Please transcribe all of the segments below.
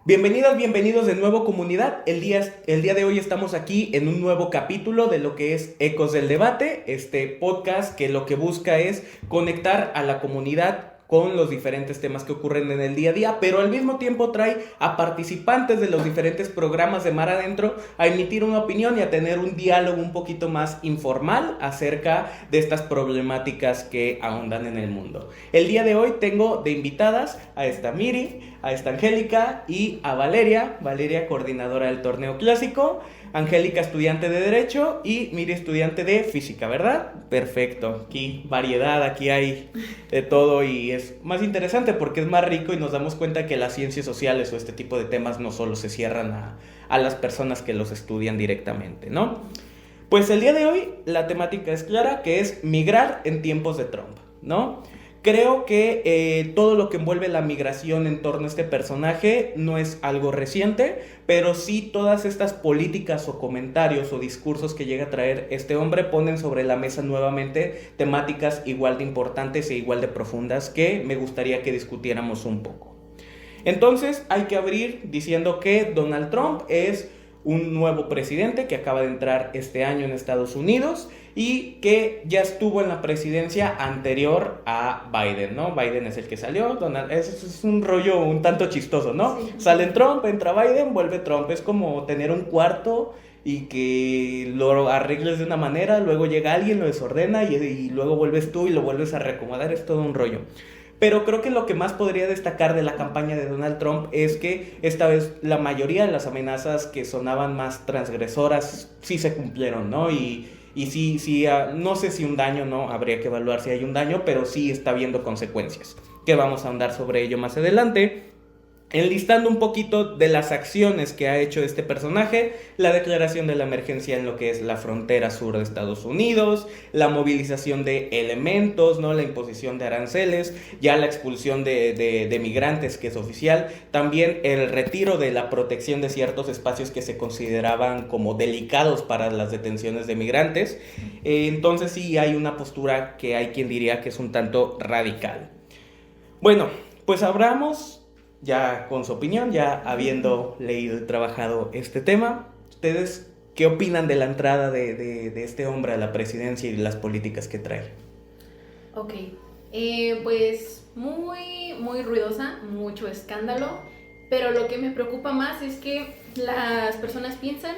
Bienvenidas, bienvenidos de nuevo comunidad. El día de hoy estamos aquí en un nuevo capítulo de lo que es Ecos del Debate, este podcast que lo que busca es conectar a la comunidad con los diferentes temas que ocurren en el día a día, pero al mismo tiempo trae a participantes de los diferentes programas de Mar Adentro a emitir una opinión y a tener un diálogo un poquito más informal acerca de estas problemáticas que ahondan en el mundo. El día de hoy tengo de invitadas a esta Miri, a esta Angélica y a Valeria coordinadora del torneo clásico, Angélica estudiante de Derecho y Miri estudiante de Física, ¿verdad? Perfecto, aquí variedad, aquí hay de todo y es más interesante porque es más rico y nos damos cuenta que las ciencias sociales o este tipo de temas no solo se cierran a las personas que los estudian directamente, ¿no? Pues el día de hoy la temática es clara, que es migrar en tiempos de Trump, ¿no? Creo que todo lo que envuelve la migración en torno a este personaje no es algo reciente, pero sí todas estas políticas o comentarios o discursos que llega a traer este hombre ponen sobre la mesa nuevamente temáticas igual de importantes e igual de profundas que me gustaría que discutiéramos un poco. Entonces hay que abrir diciendo que Donald Trump es un nuevo presidente que acaba de entrar este año en Estados Unidos y que ya estuvo en la presidencia anterior a Biden, ¿no? Biden es el que salió, es un rollo un tanto chistoso, ¿no? Sí. Sale Trump, entra Biden, vuelve Trump, es como tener un cuarto y que lo arregles de una manera, luego llega alguien, lo desordena y luego vuelves tú y lo vuelves a reacomodar, es todo un rollo. Pero creo que lo que más podría destacar de la campaña de Donald Trump es que esta vez la mayoría de las amenazas que sonaban más transgresoras sí se cumplieron, ¿no? Y sí, no sé si un daño, no, habría que evaluar si hay un daño, pero sí está habiendo consecuencias, que vamos a ahondar sobre ello más adelante. Enlistando un poquito de las acciones que ha hecho este personaje, la declaración de la emergencia en lo que es la frontera sur de Estados Unidos, la movilización de elementos, ¿no? La imposición de aranceles, ya la expulsión de migrantes, que es oficial, también el retiro de la protección de ciertos espacios que se consideraban como delicados para las detenciones de migrantes. Entonces sí hay una postura que hay quien diría que es un tanto radical. Bueno, pues abramos ya con su opinión, ya habiendo leído y trabajado este tema. ¿Ustedes qué opinan de la entrada de este hombre a la presidencia y las políticas que trae? Ok, pues muy ruidosa, mucho escándalo, pero lo que me preocupa más es que las personas piensan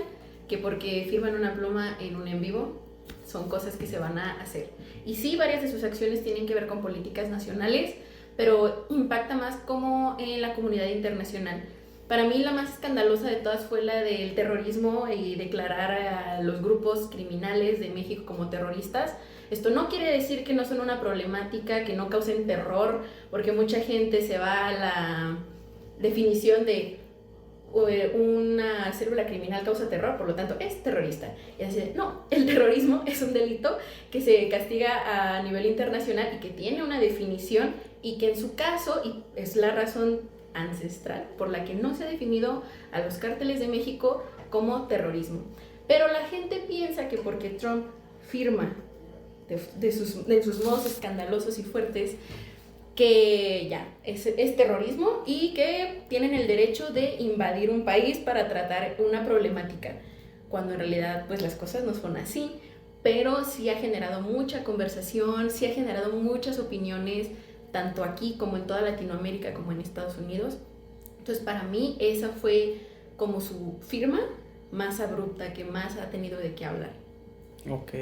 que porque firman una pluma en un en vivo son cosas que se van a hacer. Y sí, varias de sus acciones tienen que ver con políticas nacionales, pero impacta más como en la comunidad internacional. Para mí la más escandalosa de todas fue la del terrorismo y declarar a los grupos criminales de México como terroristas. Esto no quiere decir que no son una problemática, que no causen terror, porque mucha gente se va a la definición de una célula criminal causa terror, por lo tanto es terrorista. Y así, no, el terrorismo es un delito que se castiga a nivel internacional y que tiene una definición y que en su caso, y es la razón ancestral por la que no se ha definido a los cárteles de México como terrorismo. Pero la gente piensa que porque Trump firma de sus modos escandalosos y fuertes que ya es terrorismo y que tienen el derecho de invadir un país para tratar una problemática, cuando en realidad pues las cosas no son así, pero sí ha generado mucha conversación, sí ha generado muchas opiniones, tanto aquí como en toda Latinoamérica como en Estados Unidos. Entonces para mí esa fue como su firma más abrupta, que más ha tenido de qué hablar. Ok.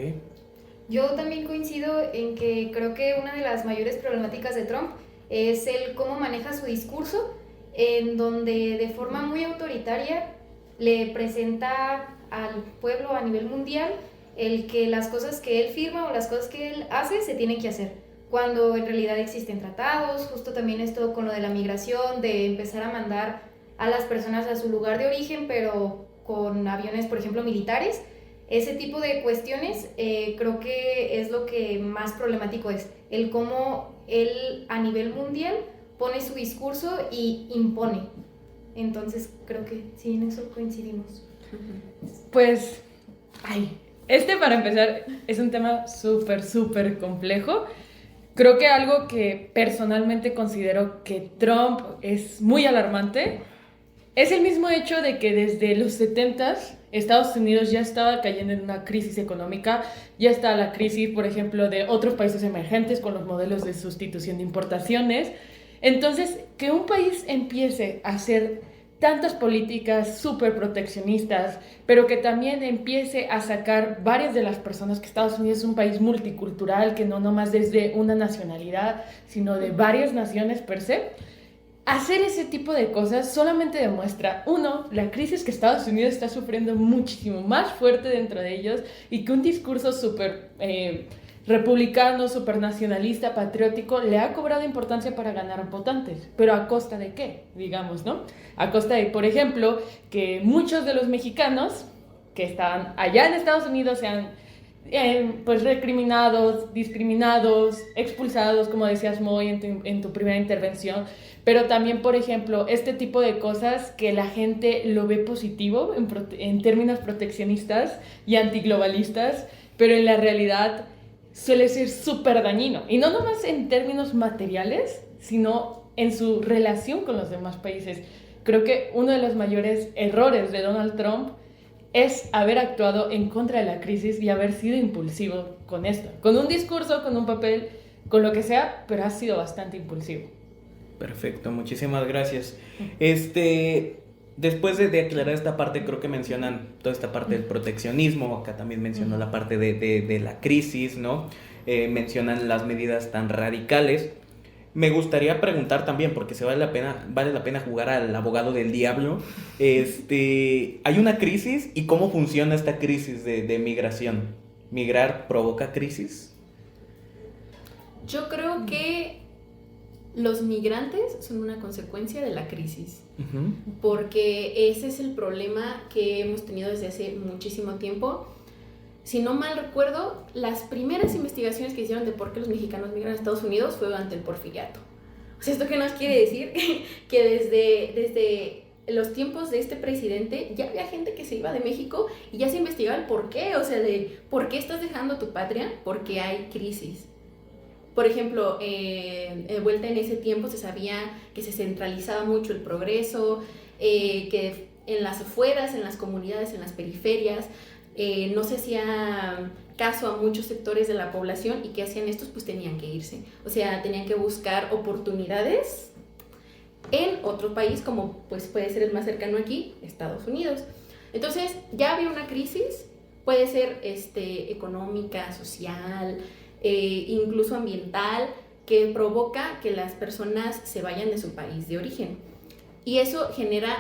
Yo también coincido en que creo que una de las mayores problemáticas de Trump es el cómo maneja su discurso, en donde de forma muy autoritaria le presenta al pueblo a nivel mundial el que las cosas que él firma o las cosas que él hace se tienen que hacer, cuando en realidad existen tratados. Justo también esto con lo de la migración, de empezar a mandar a las personas a su lugar de origen, pero con aviones, por ejemplo, militares. Ese tipo de cuestiones creo que es lo que más problemático es, el cómo él a nivel mundial pone su discurso y impone. Entonces creo que sí, en eso coincidimos. Pues, para empezar es un tema súper complejo. Creo que algo que personalmente considero que Trump es muy alarmante Es el mismo hecho de que desde los 70s Estados Unidos ya estaba cayendo en una crisis económica, ya está la crisis, por ejemplo, de otros países emergentes con los modelos de sustitución de importaciones. Entonces, que un país empiece a hacer tantas políticas súper proteccionistas, pero que también empiece a sacar varias de las personas, que Estados Unidos es un país multicultural, que no nomás desde una nacionalidad, sino de varias naciones per se. Hacer ese tipo de cosas solamente demuestra, uno, la crisis que Estados Unidos está sufriendo muchísimo más fuerte dentro de ellos y que un discurso súper republicano, súper nacionalista, patriótico, le ha cobrado importancia para ganar votantes. ¿Pero a costa de qué? Digamos, ¿no? A costa de, por ejemplo, que muchos de los mexicanos que estaban allá en Estados Unidos sean pues recriminados, discriminados, expulsados, como decías Moy en tu primera intervención, pero también, por ejemplo, este tipo de cosas que la gente lo ve positivo en términos proteccionistas y antiglobalistas, pero en la realidad suele ser súper dañino, y no nomás en términos materiales, sino en su relación con los demás países. Creo que uno de los mayores errores de Donald Trump es haber actuado en contra de la crisis y haber sido impulsivo con esto, con un discurso, con un papel, con lo que sea, pero ha sido bastante impulsivo. Perfecto, muchísimas gracias. Después de aclarar esta parte, creo que mencionan toda esta parte del proteccionismo, acá también mencionó la parte de la crisis, ¿no? Mencionan las medidas tan radicales. Me gustaría preguntar también, porque vale la pena jugar al abogado del diablo. Hay una crisis, ¿y cómo funciona esta crisis de migración? ¿Migrar provoca crisis? Yo creo que los migrantes son una consecuencia de la crisis, porque ese es el problema que hemos tenido desde hace muchísimo tiempo. Si no mal recuerdo, las primeras investigaciones que hicieron de por qué los mexicanos migran a Estados Unidos fue durante el Porfiriato. O sea, ¿esto qué nos quiere decir? Que desde los tiempos de este presidente ya había gente que se iba de México y ya se investigaba el por qué, o sea, de por qué estás dejando tu patria, porque hay crisis. Por ejemplo, vuelta en ese tiempo se sabía que se centralizaba mucho el progreso, que en las afueras, en las comunidades, en las periferias, no se hacía caso a muchos sectores de la población, y que hacían estos, pues tenían que irse, o sea, tenían que buscar oportunidades en otro país, como pues puede ser el más cercano aquí, Estados Unidos. Entonces ya había una crisis, puede ser económica, social, incluso ambiental, que provoca que las personas se vayan de su país de origen, y eso genera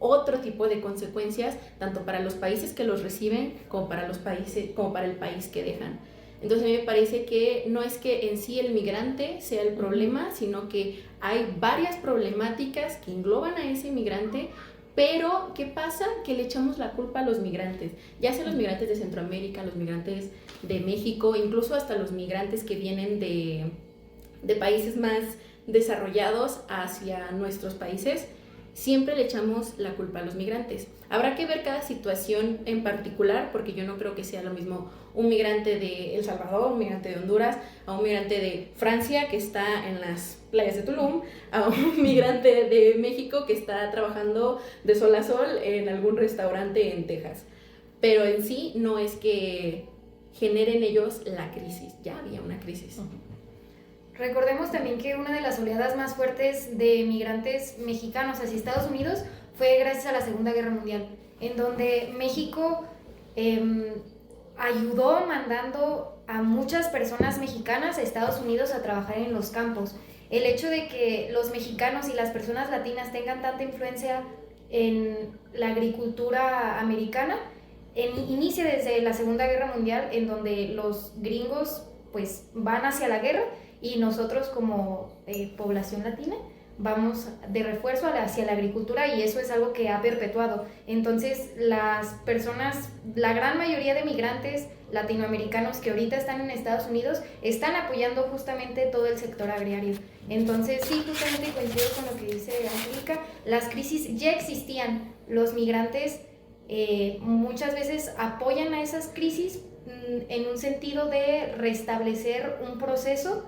otro tipo de consecuencias tanto para los países que los reciben como para el país que dejan. Entonces a mí me parece que no es que en sí el migrante sea el problema, sino que hay varias problemáticas que engloban a ese migrante. Pero ¿qué pasa? Que le echamos la culpa a los migrantes, ya sea los migrantes de Centroamérica, los migrantes de México, incluso hasta los migrantes que vienen de países más desarrollados hacia nuestros países. Siempre le echamos la culpa a los migrantes. Habrá que ver cada situación en particular, porque yo no creo que sea lo mismo un migrante de El Salvador, un migrante de Honduras, a un migrante de Francia que está en las playas de Tulum, a un migrante de México que está trabajando de sol a sol en algún restaurante en Texas. Pero en sí no es que generen ellos la crisis, ya había una crisis. Recordemos también que una de las oleadas más fuertes de migrantes mexicanos hacia Estados Unidos fue gracias a la Segunda Guerra Mundial, en donde México ayudó mandando a muchas personas mexicanas a Estados Unidos a trabajar en los campos. El hecho de que los mexicanos y las personas latinas tengan tanta influencia en la agricultura americana inicia desde la Segunda Guerra Mundial, en donde los gringos pues van hacia la guerra y nosotros como población latina vamos de refuerzo hacia la agricultura, y eso es algo que ha perpetuado. Entonces las personas, la gran mayoría de migrantes latinoamericanos que ahorita están en Estados Unidos están apoyando justamente todo el sector agrario. Entonces sí, justamente coincido con lo que dice Angélica, las crisis ya existían, los migrantes muchas veces apoyan a esas crisis en un sentido de restablecer un proceso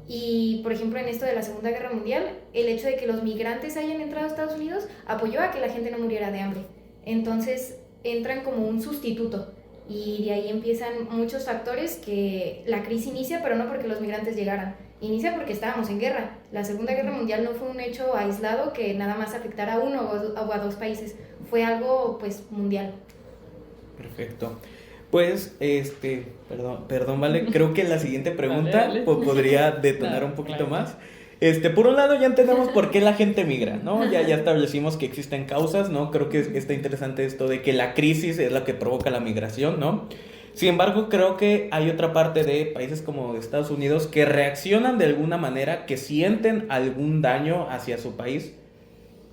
Y, por ejemplo, en esto de la Segunda Guerra Mundial, el hecho de que los migrantes hayan entrado a Estados Unidos apoyó a que la gente no muriera de hambre. Entonces, entran como un sustituto. Y de ahí empiezan muchos factores que la crisis inicia, pero no porque los migrantes llegaran. Inicia porque estábamos en guerra. La Segunda Guerra Mundial no fue un hecho aislado que nada más afectara a uno o a dos países. Fue algo, pues, mundial. Perfecto. Pues, perdón, vale, creo que la siguiente pregunta podría detonar un poquito más. Por un lado ya entendemos por qué la gente migra, ¿no? Ya establecimos que existen causas, ¿no? Creo que está interesante esto de que la crisis es la que provoca la migración, ¿no? Sin embargo, creo que hay otra parte de países como Estados Unidos que reaccionan de alguna manera, que sienten algún daño hacia su país,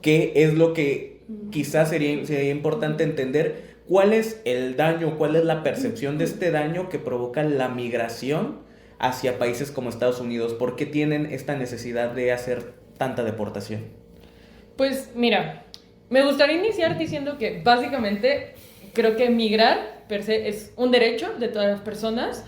que es lo que quizás sería importante entender. ¿Cuál es el daño, cuál es la percepción de este daño que provoca la migración hacia países como Estados Unidos? ¿Por qué tienen esta necesidad de hacer tanta deportación? Pues mira, me gustaría iniciar diciendo que básicamente creo que migrar per se es un derecho de todas las personas.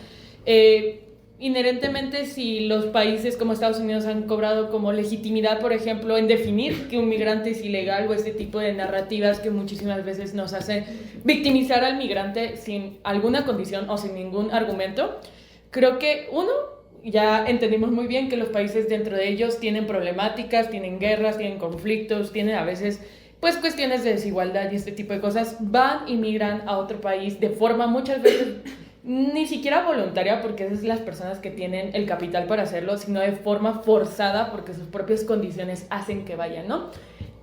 Inherentemente, si los países como Estados Unidos han cobrado como legitimidad, por ejemplo, en definir que un migrante es ilegal, o este tipo de narrativas que muchísimas veces nos hacen victimizar al migrante sin alguna condición o sin ningún argumento, creo que ya entendimos muy bien que los países dentro de ellos tienen problemáticas, tienen guerras, tienen conflictos, tienen a veces pues cuestiones de desigualdad y este tipo de cosas. Van y migran a otro país de forma muchas veces ni siquiera voluntaria, porque esas son las personas que tienen el capital para hacerlo, sino de forma forzada porque sus propias condiciones hacen que vayan, ¿no?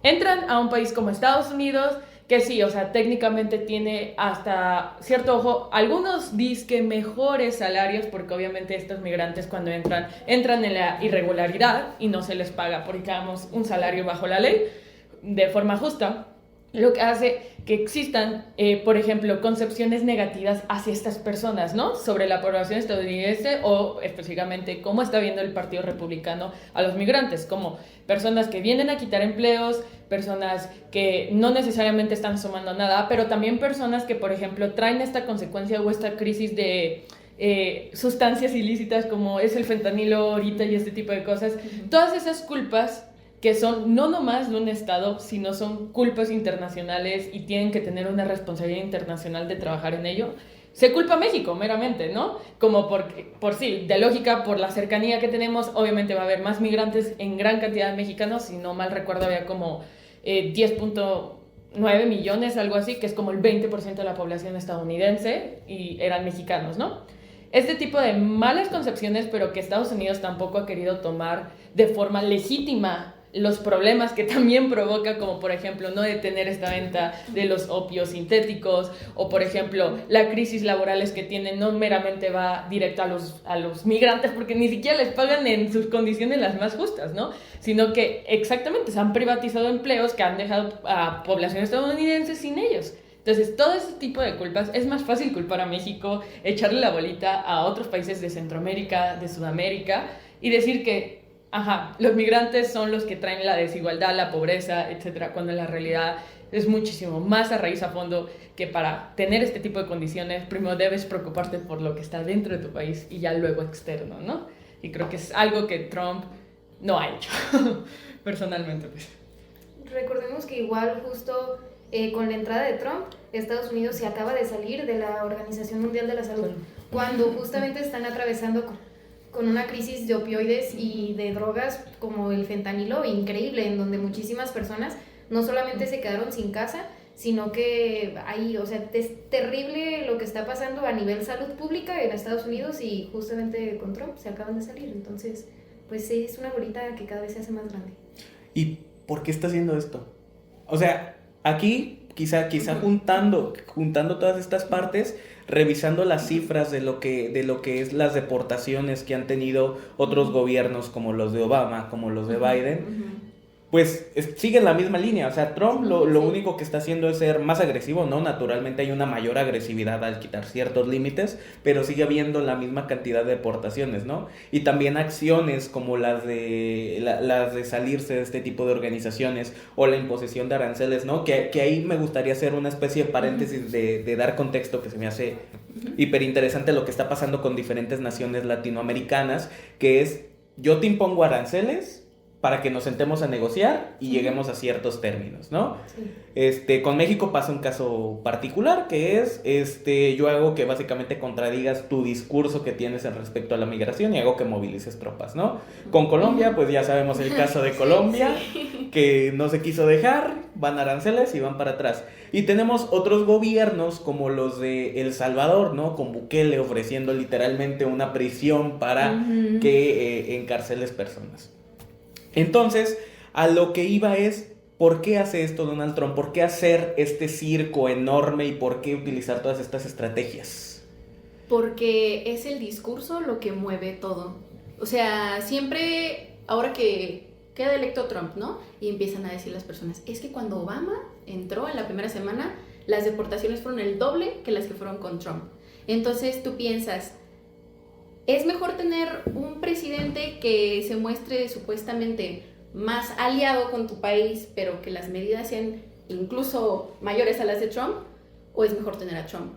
Entran a un país como Estados Unidos, que sí, o sea, técnicamente tiene hasta cierto ojo, algunos dizque mejores salarios, porque obviamente estos migrantes cuando entran en la irregularidad y no se les paga porque hagamos un salario bajo la ley de forma justa, lo que hace que existan, por ejemplo, concepciones negativas hacia estas personas, ¿no? Sobre la población estadounidense o específicamente cómo está viendo el Partido Republicano a los migrantes, como personas que vienen a quitar empleos, personas que no necesariamente están sumando nada, pero también personas que, por ejemplo, traen esta consecuencia o esta crisis de sustancias ilícitas como es el fentanilo ahorita y este tipo de cosas. Todas esas culpas que son no nomás de un estado, sino son culpas internacionales y tienen que tener una responsabilidad internacional de trabajar en ello. Se culpa a México, meramente, ¿no? Como por sí, de lógica, por la cercanía que tenemos, obviamente va a haber más migrantes en gran cantidad de mexicanos, si no mal recuerdo había como 10.9 millones, algo así, que es como el 20% de la población estadounidense y eran mexicanos, ¿no? Este tipo de malas concepciones, pero que Estados Unidos tampoco ha querido tomar de forma legítima los problemas que también provoca, como por ejemplo no detener esta venta de los opios sintéticos, o por ejemplo la crisis laborales que tienen no meramente va directo a los migrantes porque ni siquiera les pagan en sus condiciones las más justas, ¿no? Sino que exactamente se han privatizado empleos que han dejado a población estadounidense sin ellos. Entonces, todo ese tipo de culpas, es más fácil culpar a México, echarle la bolita a otros países de Centroamérica, de Sudamérica, y decir que los migrantes son los que traen la desigualdad, la pobreza, etcétera, cuando en la realidad es muchísimo más a raíz a fondo que para tener este tipo de condiciones, primero debes preocuparte por lo que está dentro de tu país y ya luego externo, ¿no? Y creo que es algo que Trump no ha hecho, personalmente. Pues. Recordemos que igual justo con la entrada de Trump, Estados Unidos se acaba de salir de la Organización Mundial de la Salud, cuando justamente están atravesando con una crisis de opioides y de drogas como el fentanilo increíble, en donde muchísimas personas no solamente se quedaron sin casa, sino que es terrible lo que está pasando a nivel salud pública en Estados Unidos, y justamente con Trump se acaban de salir. Entonces, pues sí, es una bolita que cada vez se hace más grande. ¿Y por qué está haciendo esto? O sea, aquí quizá juntando todas estas partes, revisando las cifras de lo que es las deportaciones que han tenido otros gobiernos como los de Obama, como los de Biden, pues siguen la misma línea. O sea, Trump lo único que está haciendo es ser más agresivo, ¿no? Naturalmente hay una mayor agresividad al quitar ciertos límites, pero sigue habiendo la misma cantidad de deportaciones, ¿no? Y también acciones como las de salirse de este tipo de organizaciones o la imposición de aranceles, ¿no? Que ahí me gustaría hacer una especie de paréntesis de dar contexto, que se me hace hiper interesante lo que está pasando con diferentes naciones latinoamericanas, que es yo te impongo aranceles para que nos sentemos a negociar y lleguemos a ciertos términos, ¿no? Sí. Con México pasa un caso particular que es, yo hago que básicamente contradigas tu discurso que tienes en respecto a la migración y hago que movilices tropas, ¿no? Con Colombia, pues ya sabemos el caso de Colombia, Sí. que no se quiso dejar, van aranceles y van para atrás. Y tenemos otros gobiernos como los de El Salvador, ¿no? Con Bukele ofreciendo literalmente una prisión para que encarceles personas. Entonces, a lo que iba es, ¿por qué hace esto Donald Trump? ¿Por qué hacer este circo enorme y por qué utilizar todas estas estrategias? Porque es el discurso lo que mueve todo. O sea, siempre, ahora que queda electo Trump, ¿no? Y empiezan a decir las personas, es que cuando Obama entró en la primera semana, las deportaciones fueron el doble que las que fueron con Trump. Entonces tú piensas, es mejor tener un presidente que se muestre supuestamente más aliado con tu país, pero que las medidas sean incluso mayores a las de Trump, o es mejor tener a Trump.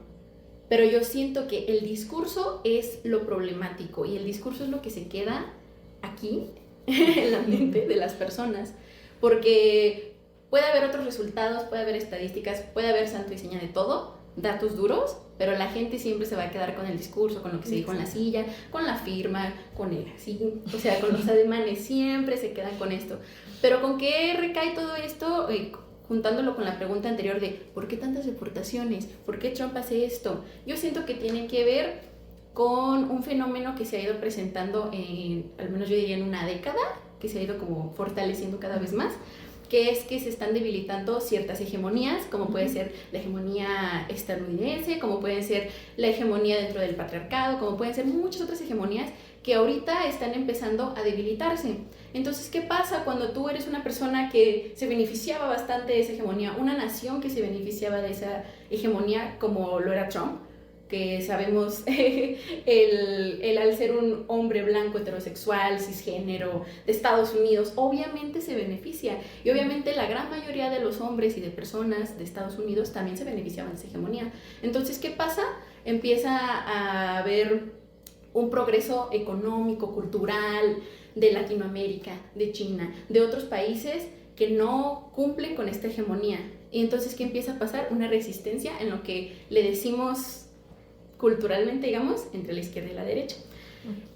Pero yo siento que el discurso es lo problemático y el discurso es lo que se queda aquí en la mente de las personas, porque puede haber otros resultados, puede haber estadísticas, puede haber santo y seña de todo, datos duros, pero la gente siempre se va a quedar con el discurso, con lo que se dijo en la silla, con la firma, con el así, o sea, con los ademanes, siempre se quedan con esto. Pero ¿con qué recae todo esto? Juntándolo con la pregunta anterior de ¿por qué tantas deportaciones? ¿Por qué Trump hace esto? Yo siento que tiene que ver con un fenómeno que se ha ido presentando al menos yo diría en una década, que se ha ido como fortaleciendo cada vez más, que es que se están debilitando ciertas hegemonías, como puede ser la hegemonía estadounidense, como puede ser la hegemonía dentro del patriarcado, como pueden ser muchas otras hegemonías que ahorita están empezando a debilitarse. Entonces, ¿qué pasa cuando tú eres una persona que se beneficiaba bastante de esa hegemonía, una nación que se beneficiaba de esa hegemonía como lo era Trump? Que sabemos, él al ser un hombre blanco, heterosexual, cisgénero, de Estados Unidos, obviamente se beneficia. Y obviamente la gran mayoría de los hombres y de personas de Estados Unidos también se beneficiaban de esa hegemonía. Entonces, ¿qué pasa? Empieza a haber un progreso económico, cultural, de Latinoamérica, de China, de otros países que no cumplen con esta hegemonía. Y entonces, ¿qué empieza a pasar? Una resistencia en lo que le decimos culturalmente, digamos, entre la izquierda y la derecha.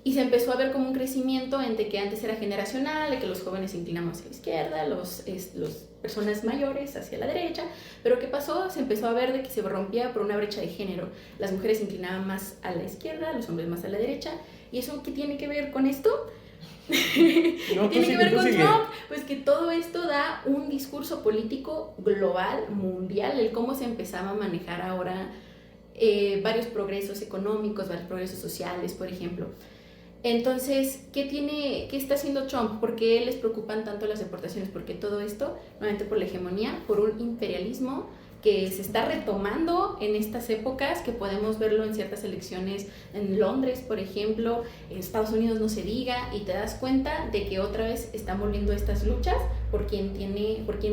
Y se empezó a ver como un crecimiento entre que antes era generacional, de que los jóvenes se inclinamos hacia la izquierda, los personas mayores hacia la derecha, pero ¿qué pasó? Se empezó a ver de que se rompía por una brecha de género. Las mujeres se inclinaban más a la izquierda, los hombres más a la derecha. ¿Y eso qué tiene que ver con esto? No, ¿Qué tiene que ver con sigue. Trump? Pues que todo esto da un discurso político global, mundial, el cómo se empezaba a manejar ahora varios progresos económicos, varios progresos sociales, por ejemplo. Entonces, ¿qué está haciendo Trump? ¿Por qué les preocupan tanto las deportaciones? Porque todo esto, nuevamente por la hegemonía, por un imperialismo que se está retomando en estas épocas, que podemos verlo en ciertas elecciones en Londres, por ejemplo, en Estados Unidos no se diga, y te das cuenta de que otra vez están volviendo estas luchas por quién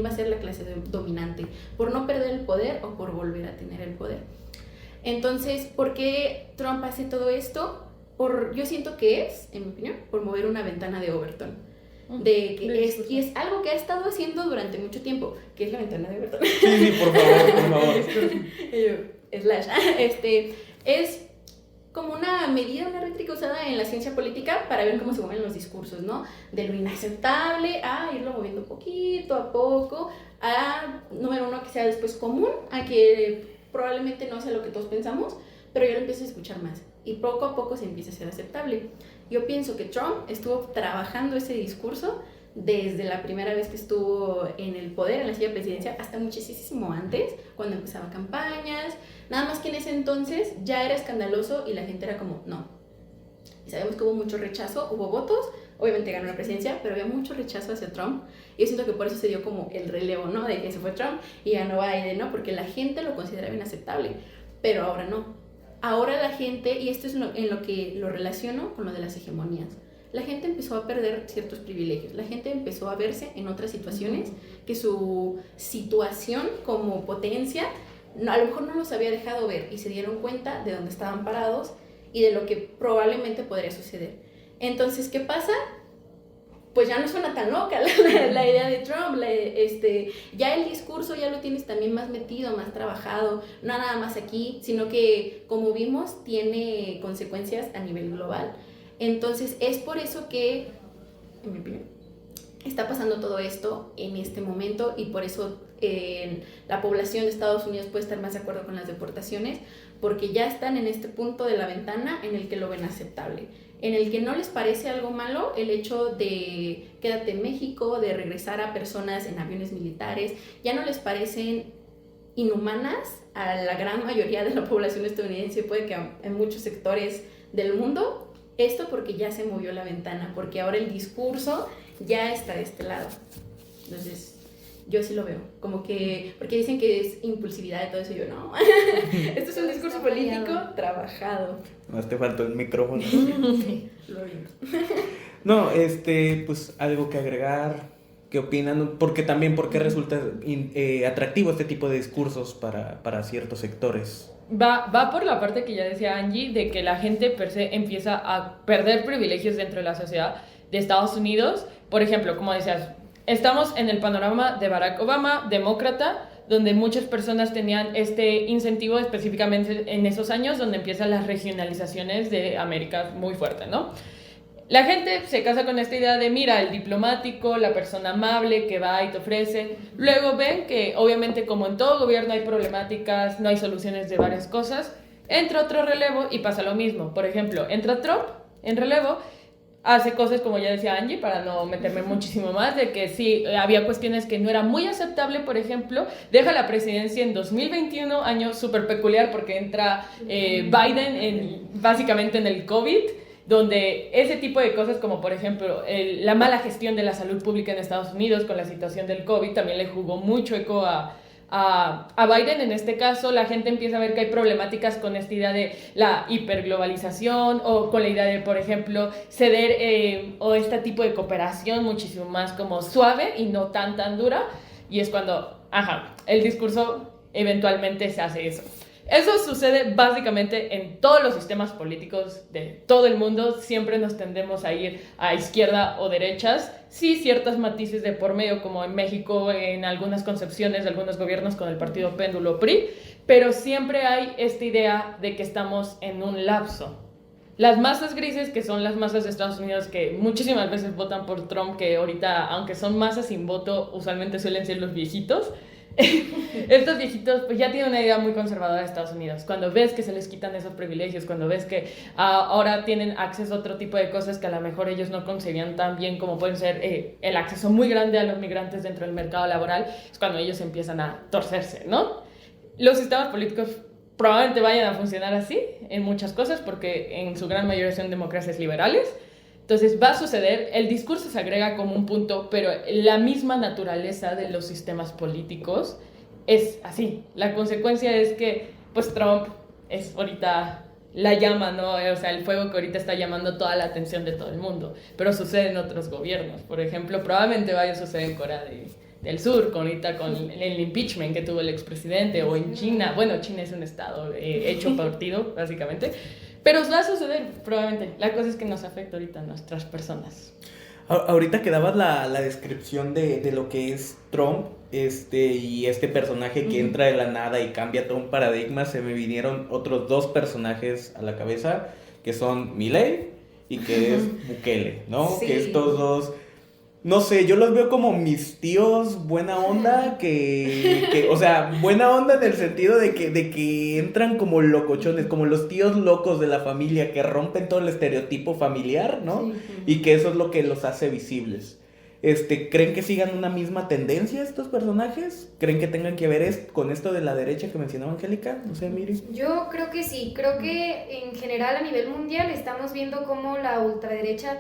va a ser la clase dominante, por no perder el poder o por volver a tener el poder. Entonces, ¿por qué Trump hace todo esto? Yo siento que es, en mi opinión, por mover una ventana de Overton. Y es algo que ha estado haciendo durante mucho tiempo. ¿Qué es la ventana de Overton? Sí, por favor. Es como una medida, una rétrica usada en la ciencia política para ver cómo se mueven los discursos, ¿no? De lo inaceptable a irlo moviendo poquito a poco, a, número uno, que sea después común, a que probablemente no sea lo que todos pensamos, pero yo lo empiezo a escuchar más y poco a poco se empieza a ser aceptable. Yo pienso que Trump estuvo trabajando ese discurso desde la primera vez que estuvo en el poder, en la silla presidencial, hasta muchísimo antes, cuando empezaba campañas, nada más que en ese entonces ya era escandaloso y la gente era como, no. Y sabemos que hubo mucho rechazo, hubo votos, obviamente ganó la presidencia, pero había mucho rechazo hacia Trump. Y yo siento que por eso se dio como el relevo, ¿no? De que se fue Trump y ganó Biden, ¿no? Porque la gente lo consideraba inaceptable, pero ahora no. Ahora la gente, y esto es en lo que lo relaciono con lo de las hegemonías, la gente empezó a perder ciertos privilegios, la gente empezó a verse en otras situaciones que su situación como potencia a lo mejor no los había dejado ver y se dieron cuenta de dónde estaban parados y de lo que probablemente podría suceder. Entonces, ¿qué pasa? pues ya no suena tan loca la idea de Trump. Ya el discurso ya lo tienes también más metido, más trabajado, no nada más aquí, sino que, como vimos, tiene consecuencias a nivel global. Entonces, es por eso que, en mi opinión, está pasando todo esto en este momento, y por eso la población de Estados Unidos puede estar más de acuerdo con las deportaciones, porque ya están en este punto de la ventana en el que lo ven aceptable, en el que no les parece algo malo el hecho de quédate en México, de regresar a personas en aviones militares, ya no les parecen inhumanas a la gran mayoría de la población estadounidense, puede que en muchos sectores del mundo, esto porque ya se movió la ventana, porque ahora el discurso ya está de este lado. Entonces, yo sí lo veo, como que, porque dicen que es impulsividad y todo eso, yo no. Esto es un discurso político trabajado. Más te faltó el micrófono. Sí, lo vimos. No, pues algo que agregar, ¿qué opinan? Porque también, ¿por qué resulta atractivo este tipo de discursos para ciertos sectores? Va por la parte que ya decía Angie, de que la gente per se empieza a perder privilegios dentro de la sociedad de Estados Unidos. Por ejemplo, como decías, estamos en el panorama de Barack Obama, demócrata, donde muchas personas tenían este incentivo específicamente en esos años, donde empiezan las regionalizaciones de América muy fuerte, ¿no? La gente se casa con esta idea de, mira, el diplomático, la persona amable que va y te ofrece. Luego ven que, obviamente, como en todo gobierno hay problemáticas, no hay soluciones de varias cosas. Entra otro relevo y pasa lo mismo. Por ejemplo, entra Trump en relevo, hace cosas, como ya decía Angie, para no meterme muchísimo más, de que sí, había cuestiones que no era muy aceptable. Por ejemplo, deja la presidencia en 2021, año súper peculiar porque entra Biden básicamente en el COVID, donde ese tipo de cosas como por ejemplo la mala gestión de la salud pública en Estados Unidos con la situación del COVID también le jugó mucho eco a Biden. En este caso la gente empieza a ver que hay problemáticas con esta idea de la hiperglobalización, o con la idea de, por ejemplo, ceder o este tipo de cooperación muchísimo más como suave y no tan dura, y es cuando el discurso eventualmente se hace eso. Eso sucede básicamente en todos los sistemas políticos de todo el mundo. Siempre nos tendemos a ir a izquierda o derechas. Sí, ciertos matices de por medio, como en México, en algunas concepciones de algunos gobiernos con el partido péndulo PRI, pero siempre hay esta idea de que estamos en un lapso. Las masas grises, que son las masas de Estados Unidos, que muchísimas veces votan por Trump, que ahorita, aunque son masas sin voto, usualmente suelen ser los viejitos. Estos viejitos pues ya tienen una idea muy conservadora de Estados Unidos. Cuando ves que se les quitan esos privilegios, cuando ves que ahora tienen acceso a otro tipo de cosas que a lo mejor ellos no concebían tan bien, como pueden ser el acceso muy grande a los migrantes dentro del mercado laboral, es cuando ellos empiezan a torcerse, ¿no? Los sistemas políticos probablemente vayan a funcionar así en muchas cosas, porque en su gran mayoría son democracias liberales. Entonces va a suceder, el discurso se agrega como un punto, pero la misma naturaleza de los sistemas políticos es así. La consecuencia es que, pues Trump es ahorita la llama, ¿no? O sea, el fuego que ahorita está llamando toda la atención de todo el mundo, pero sucede en otros gobiernos. Por ejemplo, probablemente vaya a suceder en Corea del Sur, con el impeachment que tuvo el expresidente, o en China. Bueno, China es un estado hecho partido, básicamente. Pero va a suceder, probablemente. La cosa es que nos afecta ahorita a nuestras personas. Ahorita que dabas la descripción de lo que es Trump, y este personaje que entra de la nada y cambia todo un paradigma, se me vinieron otros dos personajes a la cabeza, que son Milei y que es Bukele, ¿no? Sí. Que estos dos, no sé, yo los veo como mis tíos buena onda, o sea, buena onda en el sentido de que entran como locochones, como los tíos locos de la familia que rompen todo el estereotipo familiar, ¿no? Sí. Y que eso es lo que los hace visibles. ¿Creen que sigan una misma tendencia estos personajes? ¿Creen que tengan que ver con esto de la derecha que mencionaba Angélica? No sé, Miri. Yo creo que sí, creo que en general a nivel mundial estamos viendo cómo la ultraderecha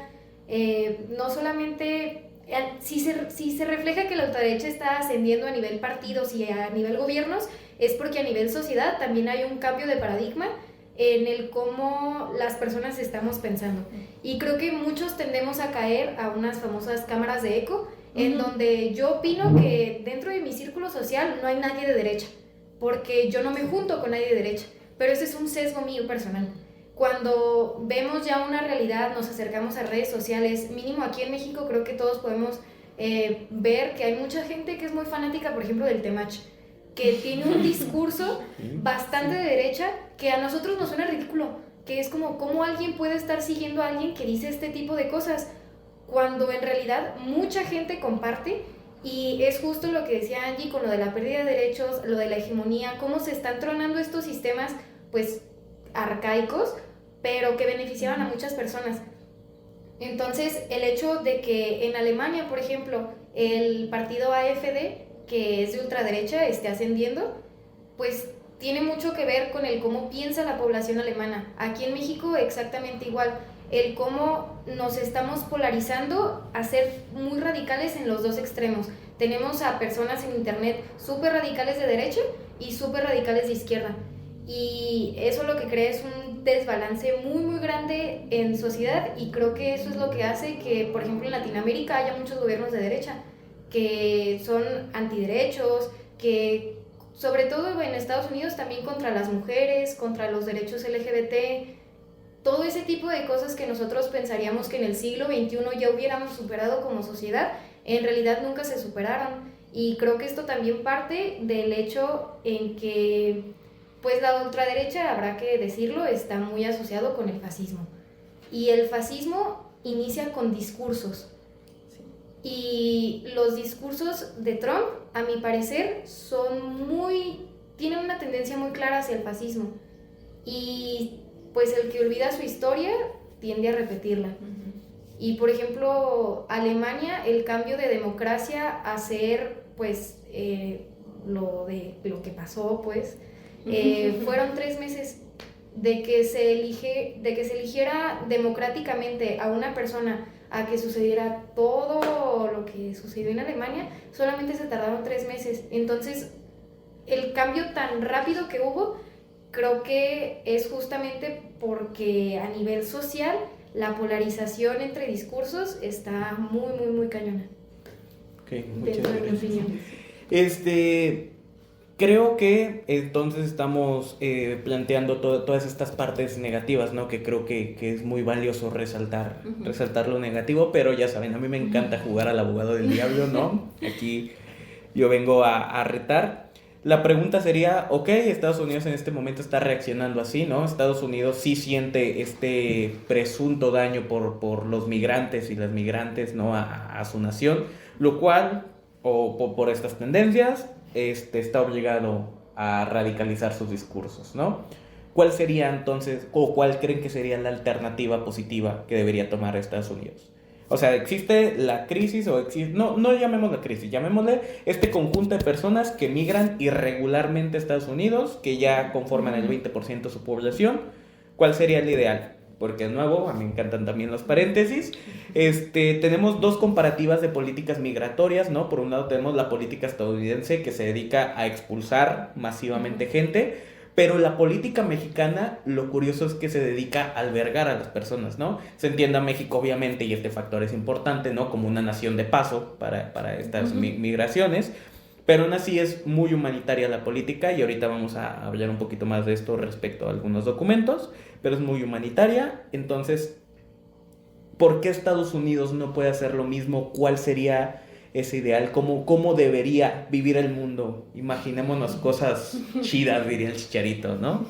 no solamente... Si se refleja que la ultraderecha está ascendiendo a nivel partidos y a nivel gobiernos, es porque a nivel sociedad también hay un cambio de paradigma en el cómo las personas estamos pensando. Y creo que muchos tendemos a caer a unas famosas cámaras de eco, en donde yo opino que dentro de mi círculo social no hay nadie de derecha, porque yo no me junto con nadie de derecha, pero ese es un sesgo mío personal. cuando vemos ya una realidad, nos acercamos a redes sociales, mínimo aquí en México creo que todos podemos ver que hay mucha gente que es muy fanática, por ejemplo, del Temach, que tiene un discurso bastante de derecha que a nosotros nos suena ridículo, que es como cómo alguien puede estar siguiendo a alguien que dice este tipo de cosas, cuando en realidad mucha gente comparte. Y es justo lo que decía Angie con lo de la pérdida de derechos, lo de la hegemonía, cómo se están tronando estos sistemas pues arcaicos, pero que beneficiaban a muchas personas. Entonces, el hecho de que en Alemania, por ejemplo, el partido AfD, que es de ultraderecha, esté ascendiendo, pues tiene mucho que ver con el cómo piensa la población alemana. Aquí en México exactamente igual, el cómo nos estamos polarizando a ser muy radicales en los dos extremos. Tenemos a personas en internet súper radicales de derecha y súper radicales de izquierda. Y eso lo que crea es un desbalance muy muy grande en sociedad, y creo que eso es lo que hace que, por ejemplo, en Latinoamérica haya muchos gobiernos de derecha que son antiderechos, que sobre todo en Estados Unidos también contra las mujeres, contra los derechos LGBT, todo ese tipo de cosas que nosotros pensaríamos que en el siglo XXI ya hubiéramos superado como sociedad, en realidad nunca se superaron. Y creo que esto también parte del hecho en que pues la ultraderecha, habrá que decirlo, está muy asociado con el fascismo. Y el fascismo inicia con discursos. Sí. Y los discursos de Trump, a mi parecer, tienen una tendencia muy clara hacia el fascismo. Y pues el que olvida su historia tiende a repetirla. Uh-huh. Y por ejemplo, Alemania, el cambio de democracia a ser pues lo que pasó, pues, fueron 3 meses de que se eligiera democráticamente a una persona a que sucediera todo lo que sucedió en Alemania. Solamente se tardaron 3 meses. Entonces, el cambio tan rápido que hubo, creo que es justamente porque a nivel social la polarización entre discursos está muy, muy, muy cañona. Ok, muchas gracias. Creo que entonces estamos planteando todas estas partes negativas, ¿no? Que creo que es muy valioso resaltar lo negativo, pero ya saben, a mí me encanta jugar al abogado del diablo, ¿no? Aquí yo vengo a retar. La pregunta sería, ok, Estados Unidos en este momento está reaccionando así, ¿no? Estados Unidos sí siente este presunto daño por los migrantes y las migrantes, ¿no? A su nación, lo cual, por estas tendencias, está obligado a radicalizar sus discursos, ¿no? ¿Cuál sería entonces, o cuál creen que sería la alternativa positiva que debería tomar Estados Unidos? O sea, existe la crisis, no llamémosle crisis, llamémosle este conjunto de personas que migran irregularmente a Estados Unidos, que ya conforman el 20% de su población. ¿Cuál sería el ideal? Porque de nuevo, a mí me encantan también los paréntesis. Tenemos 2 comparativas de políticas migratorias, ¿no? Por un lado tenemos la política estadounidense, que se dedica a expulsar masivamente gente, pero la política mexicana, lo curioso es que se dedica a albergar a las personas, ¿no? Se entiende a México, obviamente, y este factor es importante, ¿no? Como una nación de paso para estas migraciones, pero aún así es muy humanitaria la política, y ahorita vamos a hablar un poquito más de esto respecto a algunos documentos, pero es muy humanitaria. Entonces, ¿por qué Estados Unidos no puede hacer lo mismo? ¿Cuál sería ese ideal? ¿Cómo debería vivir el mundo? Imaginémonos cosas chidas, diría el Chicharito, ¿no?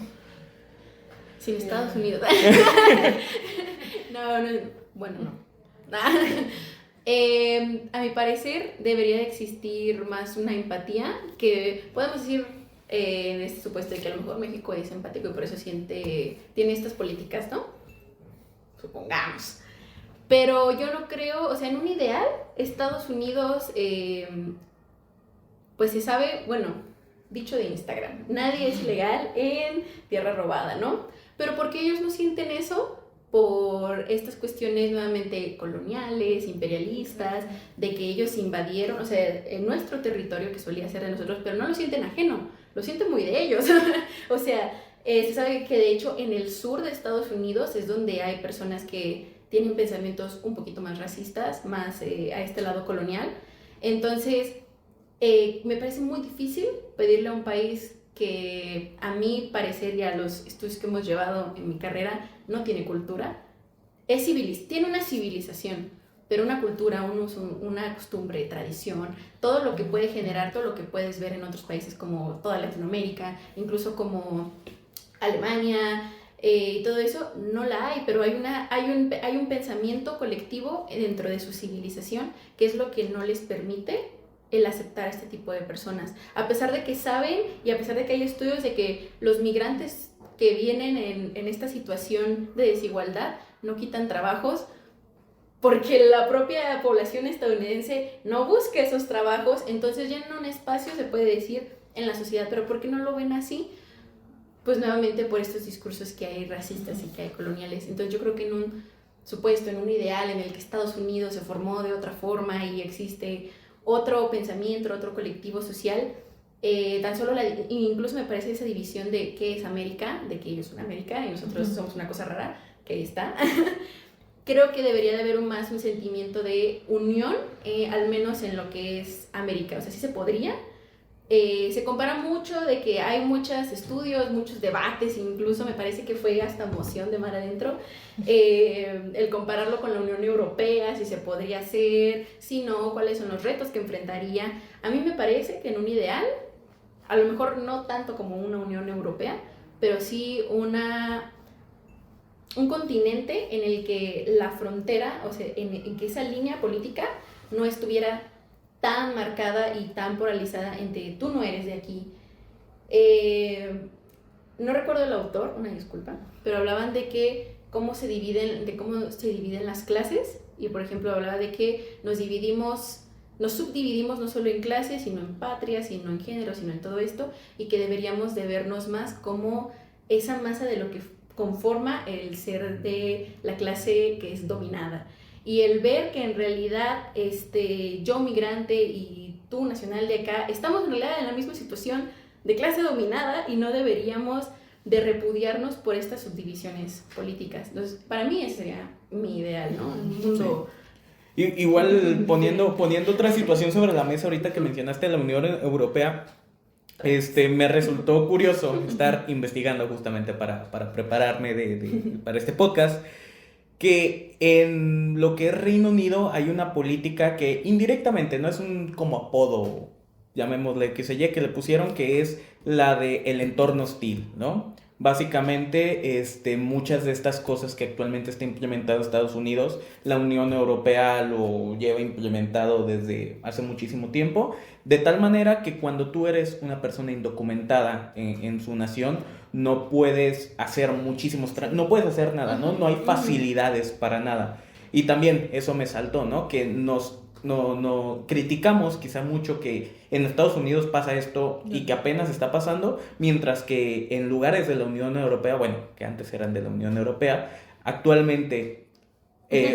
Sin Estados Unidos. Bueno, no. A mi parecer debería de existir más una empatía, que podemos decir en este supuesto de que a lo mejor México es empático y por eso tiene estas políticas, ¿no? Supongamos. Pero yo no creo, o sea, en un ideal, Estados Unidos, pues se sabe, bueno, dicho de Instagram, nadie es ilegal en tierra robada, ¿no? Pero porque ellos no sienten eso, por estas cuestiones nuevamente coloniales, imperialistas, de que ellos invadieron, o sea, en nuestro territorio que solía ser de nosotros, pero no lo sienten ajeno, lo sienten muy de ellos. O sea, se sabe que de hecho en el sur de Estados Unidos es donde hay personas que tienen pensamientos un poquito más racistas, más a este lado colonial. Entonces, me parece muy difícil pedirle a un país que a mi parecer y a los estudios que hemos llevado en mi carrera no tiene cultura. Tiene una civilización, pero una cultura, un uso, una costumbre, tradición, todo lo que puede generar, todo lo que puedes ver en otros países como toda Latinoamérica, incluso como Alemania, y todo eso no la hay, pero hay un pensamiento colectivo dentro de su civilización que es lo que no les permite el aceptar a este tipo de personas, a pesar de que saben y a pesar de que hay estudios de que los migrantes que vienen en esta situación de desigualdad no quitan trabajos porque la propia población estadounidense no busca esos trabajos, entonces llenan un espacio, se puede decir, en la sociedad, pero ¿por qué no lo ven así? Pues nuevamente por estos discursos que hay racistas y que hay coloniales. Entonces yo creo que en un supuesto, en un ideal en el que Estados Unidos se formó de otra forma y existe otro pensamiento, otro colectivo social, tan solo incluso me parece esa división de qué es América, de que ellos son América y nosotros somos una cosa rara, que ahí está. Creo que debería de haber más un sentimiento de unión, al menos en lo que es América. O sea, sí se podría. Se compara mucho de que hay muchos estudios, muchos debates, incluso me parece que fue hasta moción de mar adentro, el compararlo con la Unión Europea, si se podría hacer, si no, cuáles son los retos que enfrentaría. A mí me parece que en un ideal, a lo mejor no tanto como una Unión Europea, pero sí un continente en el que la frontera, o sea, en que esa línea política no estuviera tan marcada y tan polarizada entre tú no eres de aquí. No recuerdo el autor, una disculpa, pero hablaban de que cómo se dividen las clases, y por ejemplo hablaba de que nos subdividimos no solo en clases, sino en patria, sino en género, sino en todo esto, y que deberíamos de vernos más como esa masa de lo que conforma el ser de la clase que es dominada. Y el ver que en realidad yo migrante y tú nacional de acá estamos en realidad en la misma situación de clase dominada y no deberíamos de repudiarnos por estas subdivisiones políticas. Entonces, para mí ese sería mi ideal, ¿no? Un mundo... Sí. Igual poniendo otra situación sobre la mesa ahorita que mencionaste la Unión Europea, me resultó curioso estar investigando justamente para prepararme para este podcast, que en lo que es Reino Unido hay una política que indirectamente, no es un como apodo, llamémosle que le pusieron, que es la de el entorno hostil, ¿no? Básicamente, muchas de estas cosas que actualmente está implementado Estados Unidos, la Unión Europea lo lleva implementado desde hace muchísimo tiempo, de tal manera que cuando tú eres una persona indocumentada en su nación, no puedes hacer no puedes hacer nada, ¿no? No hay facilidades para nada. Y también eso me saltó, ¿no? Que no criticamos quizá mucho que en Estados Unidos pasa esto y que apenas está pasando, mientras que en lugares de la Unión Europea, bueno, que antes eran de la Unión Europea, actualmente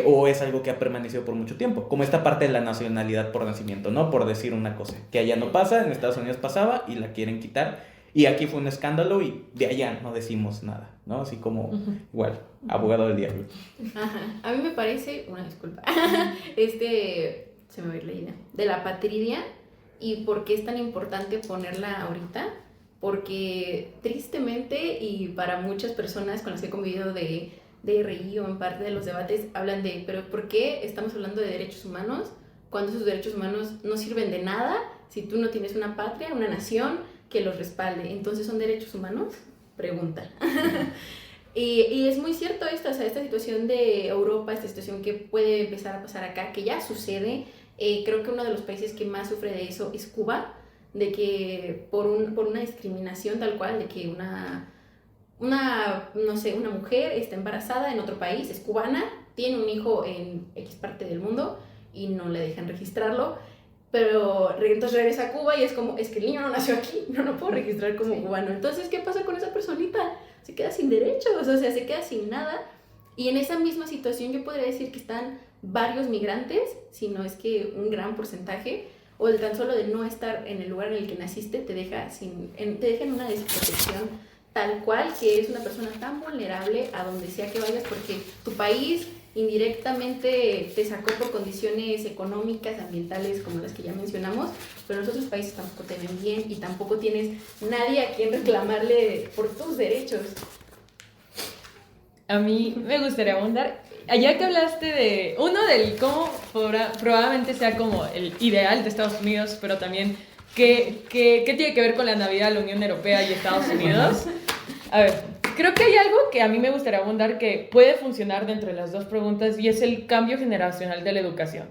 o es algo que ha permanecido por mucho tiempo, como esta parte de la nacionalidad por nacimiento, ¿no? Por decir una cosa, que allá no pasa, en Estados Unidos pasaba y la quieren quitar, y aquí fue un escándalo y de allá no decimos nada, ¿no? Así como, igual, abogado del diablo. Ajá. A mí me parece, una disculpa, se me va a ir la idea, de la patria. ¿Y por qué es tan importante ponerla ahorita? Porque tristemente, y para muchas personas con las que he convivido de RI o en parte de los debates, hablan de, pero ¿por qué estamos hablando de derechos humanos cuando esos derechos humanos no sirven de nada si tú no tienes una patria, una nación que los respalde? Entonces, ¿son derechos humanos? Pregunta. Y es muy cierto esto, o sea, esta situación de Europa, esta situación que puede empezar a pasar acá, que ya sucede. Creo que uno de los países que más sufre de eso es Cuba, de que por una discriminación tal cual, de que una mujer está embarazada en otro país, es cubana, tiene un hijo en X parte del mundo y no le dejan registrarlo, pero entonces regresa a Cuba y es como, es que el niño no nació aquí, no lo puedo registrar como cubano. Entonces, ¿qué pasa con esa personita? Se queda sin derechos, o sea, se queda sin nada. Y en esa misma situación yo podría decir que están varios migrantes, si no es que un gran porcentaje, o el tan solo de no estar en el lugar en el que naciste te deja en una desprotección tal cual, que eres una persona tan vulnerable a donde sea que vayas, porque tu país indirectamente te sacó por condiciones económicas, ambientales, como las que ya mencionamos, pero los otros países tampoco te ven bien y tampoco tienes nadie a quien reclamarle por tus derechos. A mí me gustaría abundar, ya que hablaste de uno del cómo probablemente sea como el ideal de Estados Unidos, pero también qué tiene que ver con la Navidad, la Unión Europea y Estados Unidos. A ver, creo que hay algo que a mí me gustaría abundar que puede funcionar dentro de las dos preguntas y es el cambio generacional de la educación.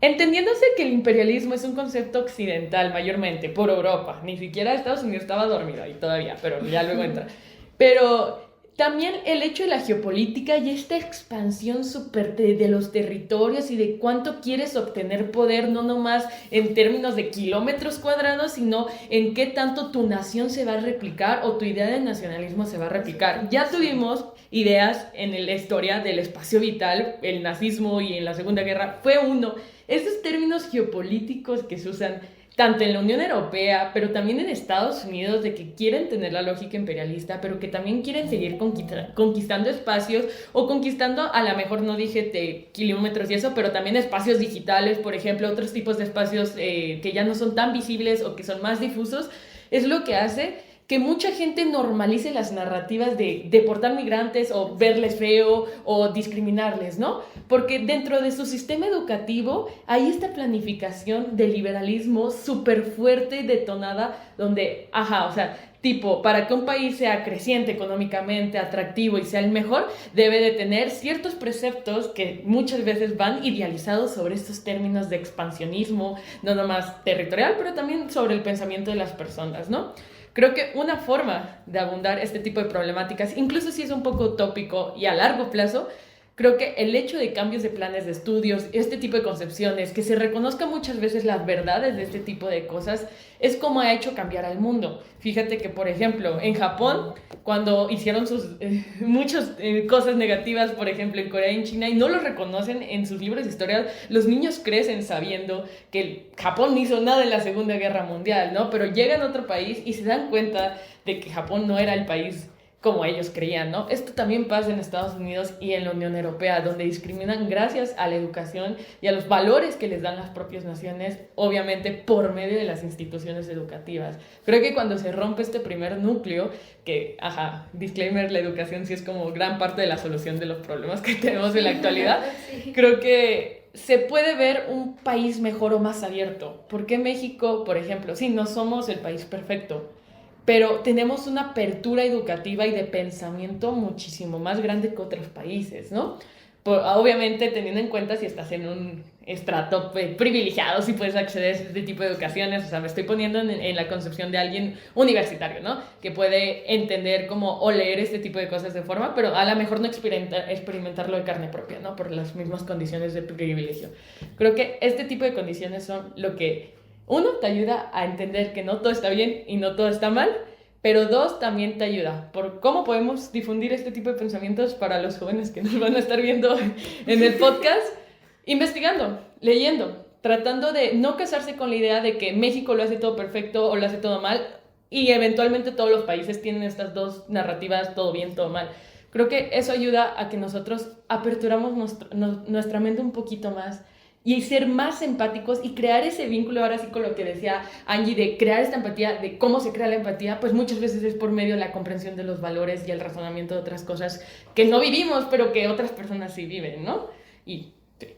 Entendiéndose que el imperialismo es un concepto occidental mayormente, por Europa, ni siquiera Estados Unidos estaba dormido ahí todavía, pero ya luego entra. Pero también el hecho de la geopolítica y esta expansión súper de los territorios y de cuánto quieres obtener poder, no nomás en términos de kilómetros cuadrados, sino en qué tanto tu nación se va a replicar o tu idea de nacionalismo se va a replicar. Ya tuvimos ideas en la historia del espacio vital, el nazismo y en la Segunda Guerra, fue uno. Esos términos geopolíticos que se usan tanto en la Unión Europea, pero también en Estados Unidos, de que quieren tener la lógica imperialista, pero que también quieren seguir conquistando espacios, o conquistando, a lo mejor no dije de kilómetros y eso, pero también espacios digitales, por ejemplo, otros tipos de espacios que ya no son tan visibles o que son más difusos, es lo que hace que mucha gente normalice las narrativas de deportar migrantes o verles feo o discriminarles, ¿no? Porque dentro de su sistema educativo hay esta planificación de liberalismo súper fuerte y detonada donde, o sea, tipo, para que un país sea creciente económicamente, atractivo y sea el mejor, debe de tener ciertos preceptos que muchas veces van idealizados sobre estos términos de expansionismo, no nomás territorial, pero también sobre el pensamiento de las personas, ¿no? Creo que una forma de abundar este tipo de problemáticas, incluso si es un poco utópico y a largo plazo, creo que el hecho de cambios de planes de estudios, este tipo de concepciones, que se reconozcan muchas veces las verdades de este tipo de cosas, es como ha hecho cambiar al mundo. Fíjate que, por ejemplo, en Japón, cuando hicieron sus muchas cosas negativas, por ejemplo, en Corea y en China, y no lo reconocen en sus libros de historia, los niños crecen sabiendo que Japón no hizo nada en la Segunda Guerra Mundial, ¿no? Pero llegan a otro país y se dan cuenta de que Japón no era el país como ellos creían, ¿no? Esto también pasa en Estados Unidos y en la Unión Europea, donde discriminan gracias a la educación y a los valores que les dan las propias naciones, obviamente por medio de las instituciones educativas. Creo que cuando se rompe este primer núcleo, que, disclaimer, la educación sí es como gran parte de la solución de los problemas que tenemos en la actualidad, sí. Creo que se puede ver un país mejor o más abierto. ¿Por qué México, por ejemplo? Sí, no somos el país perfecto, pero tenemos una apertura educativa y de pensamiento muchísimo más grande que otros países, ¿no? Obviamente teniendo en cuenta si estás en un estrato privilegiado, si puedes acceder a este tipo de educaciones, o sea, me estoy poniendo en la concepción de alguien universitario, ¿no? Que puede entender cómo o leer este tipo de cosas de forma, pero a lo mejor no experimentarlo de carne propia, ¿no? Por las mismas condiciones de privilegio. Creo que este tipo de condiciones son lo que, uno, te ayuda a entender que no todo está bien y no todo está mal, pero dos, también te ayuda por cómo podemos difundir este tipo de pensamientos para los jóvenes que nos van a estar viendo en el podcast, investigando, leyendo, tratando de no casarse con la idea de que México lo hace todo perfecto o lo hace todo mal, y eventualmente todos los países tienen estas dos narrativas, todo bien, todo mal. Creo que eso ayuda a que nosotros aperturamos nuestra mente un poquito más y ser más empáticos y crear ese vínculo, ahora sí con lo que decía Angie, de crear esta empatía, de cómo se crea la empatía, pues muchas veces es por medio de la comprensión de los valores y el razonamiento de otras cosas que no vivimos, pero que otras personas sí viven, ¿no? Y sí.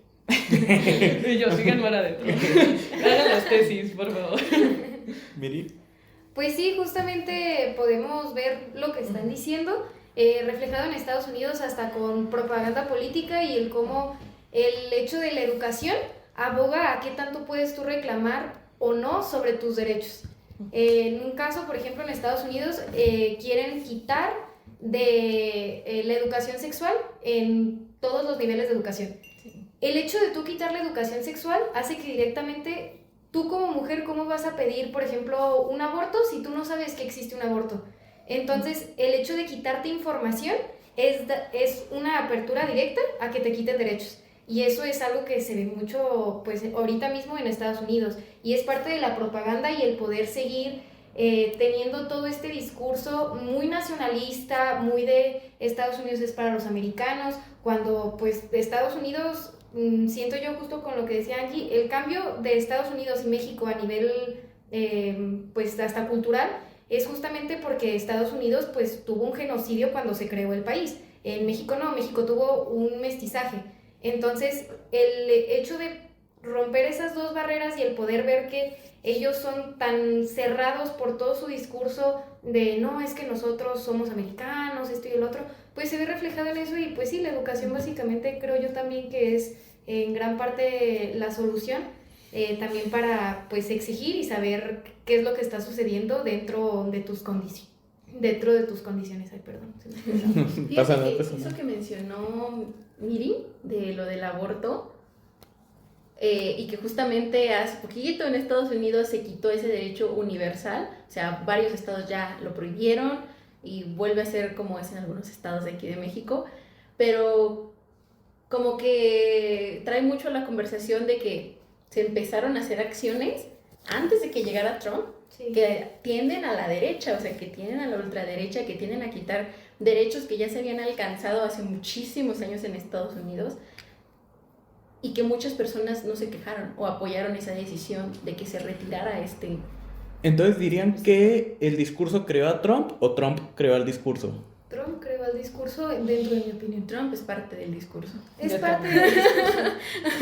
Y yo, sigan más adentro. Hagan las tesis, por favor. Miri. Pues sí, justamente podemos ver lo que están diciendo, reflejado en Estados Unidos hasta con propaganda política y el cómo el hecho de la educación aboga a qué tanto puedes tú reclamar o no sobre tus derechos. En un caso, por ejemplo, en Estados Unidos, quieren quitar de la educación sexual en todos los niveles de educación. Sí. El hecho de tú quitar la educación sexual hace que directamente tú como mujer, ¿cómo vas a pedir, por ejemplo, un aborto si tú no sabes que existe un aborto? Entonces, el hecho de quitarte información es una apertura directa a que te quiten derechos. Y eso es algo que se ve mucho, pues, ahorita mismo en Estados Unidos. Y es parte de la propaganda y el poder seguir teniendo todo este discurso muy nacionalista, muy de Estados Unidos es para los americanos, cuando pues Estados Unidos, siento yo justo con lo que decía Angie, el cambio de Estados Unidos y México a nivel pues hasta cultural es justamente porque Estados Unidos pues tuvo un genocidio cuando se creó el país. En México no, México tuvo un mestizaje. Entonces, el hecho de romper esas dos barreras y el poder ver que ellos son tan cerrados por todo su discurso de no, es que nosotros somos americanos, esto y el otro, pues se ve reflejado en eso y pues sí, la educación básicamente creo yo también que es en gran parte la solución, también para pues exigir y saber qué es lo que está sucediendo dentro de tus condiciones. Ay, perdón. Fíjate que eso que mencionó Miri, de lo del aborto, y que justamente hace poquito en Estados Unidos se quitó ese derecho universal, o sea, varios estados ya lo prohibieron y vuelve a ser como es en algunos estados de aquí de México, pero como que trae mucho la conversación de que se empezaron a hacer acciones antes de que llegara Trump, sí, que tienden a la derecha, o sea, que tienden a la ultraderecha, que tienden a quitar derechos que ya se habían alcanzado hace muchísimos años en Estados Unidos y que muchas personas no se quejaron o apoyaron esa decisión de que se retirara este. Entonces, ¿dirían que el discurso creó a Trump o Trump creó al discurso? Trump creó el discurso dentro de mi opinión. Trump es parte del discurso. Es parte del discurso.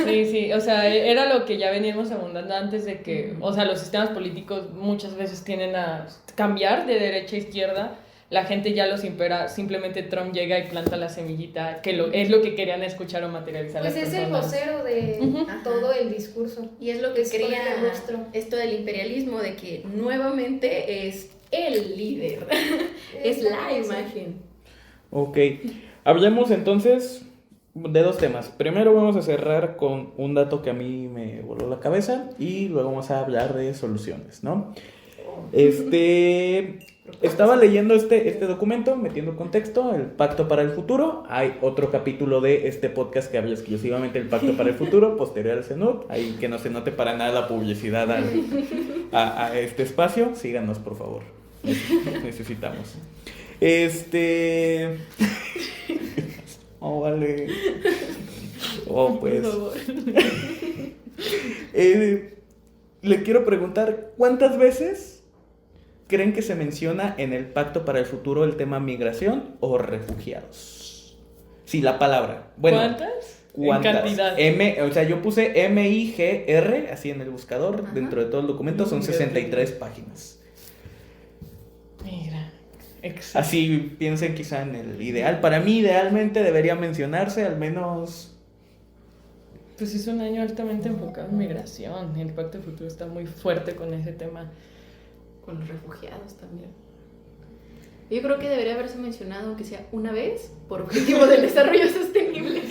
Sí, o sea, era lo que ya veníamos abundando antes de que, o sea, los sistemas políticos muchas veces tienden a cambiar de derecha a izquierda. La gente ya los impera, simplemente Trump llega y planta la semillita, que es lo que querían escuchar o materializar pues las personas. Pues es el vocero de todo el discurso. Y es lo que crea esto del imperialismo, de que nuevamente es el líder, es la imagen. Ok, hablemos entonces de dos temas. Primero vamos a cerrar con un dato que a mí me voló la cabeza y luego vamos a hablar de soluciones, ¿no? Estaba leyendo este documento, metiendo contexto, el Pacto para el Futuro. Hay otro capítulo de este podcast que habla exclusivamente del Pacto para el Futuro, posterior al CNUT, ahí que no se note para nada la publicidad a este espacio. Síganos, por favor. Necesitamos. Oh, vale. Oh, pues. Le quiero preguntar, ¿cuántas veces creen que se menciona en el Pacto para el Futuro el tema migración o refugiados? Sí, la palabra. Bueno, ¿cuántas? En cantidad. O sea, yo puse MIGR, así en el buscador, ajá, dentro de todo el documento, son 63 páginas. Mira, exacto. Así piensen quizá en el ideal. Para mí, idealmente, debería mencionarse al menos... Pues es un año altamente enfocado en migración. El Pacto del Futuro está muy fuerte con ese tema. Con los refugiados también. Yo creo que debería haberse mencionado, aunque sea una vez, por objetivo del desarrollo sostenible,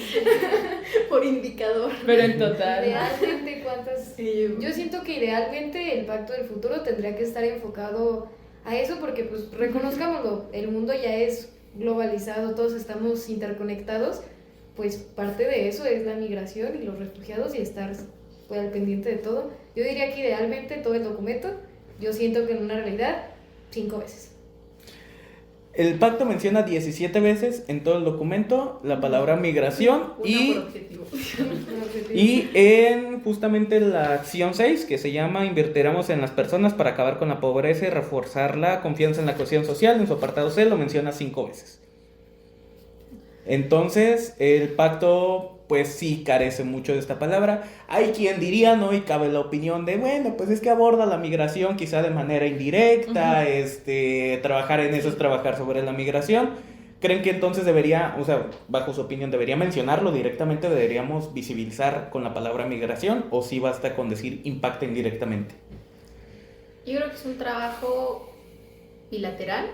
por indicador. Pero en total. Idealmente, ¿cuántas? Yo siento que idealmente el Pacto del Futuro tendría que estar enfocado a eso, porque pues reconozcámoslo, el mundo ya es globalizado, todos estamos interconectados, pues parte de eso es la migración y los refugiados y estar pues, al pendiente de todo. Yo diría que idealmente todo el documento. Yo siento que en una realidad, 5 veces. El pacto menciona 17 veces en todo el documento la palabra migración y en justamente la acción 6, que se llama Invertiremos en las personas para acabar con la pobreza y reforzar la confianza en la cohesión social, en su apartado C lo menciona 5 veces. Entonces, el pacto pues sí carece mucho de esta palabra. Hay quien diría, ¿no? Y cabe la opinión de, bueno, pues es que aborda la migración quizá de manera indirecta, trabajar en eso es trabajar sobre la migración. ¿Creen que entonces debería, o sea, bajo su opinión, debería mencionarlo directamente, deberíamos visibilizar con la palabra migración, o sí basta con decir impacta indirectamente? Yo creo que es un trabajo bilateral,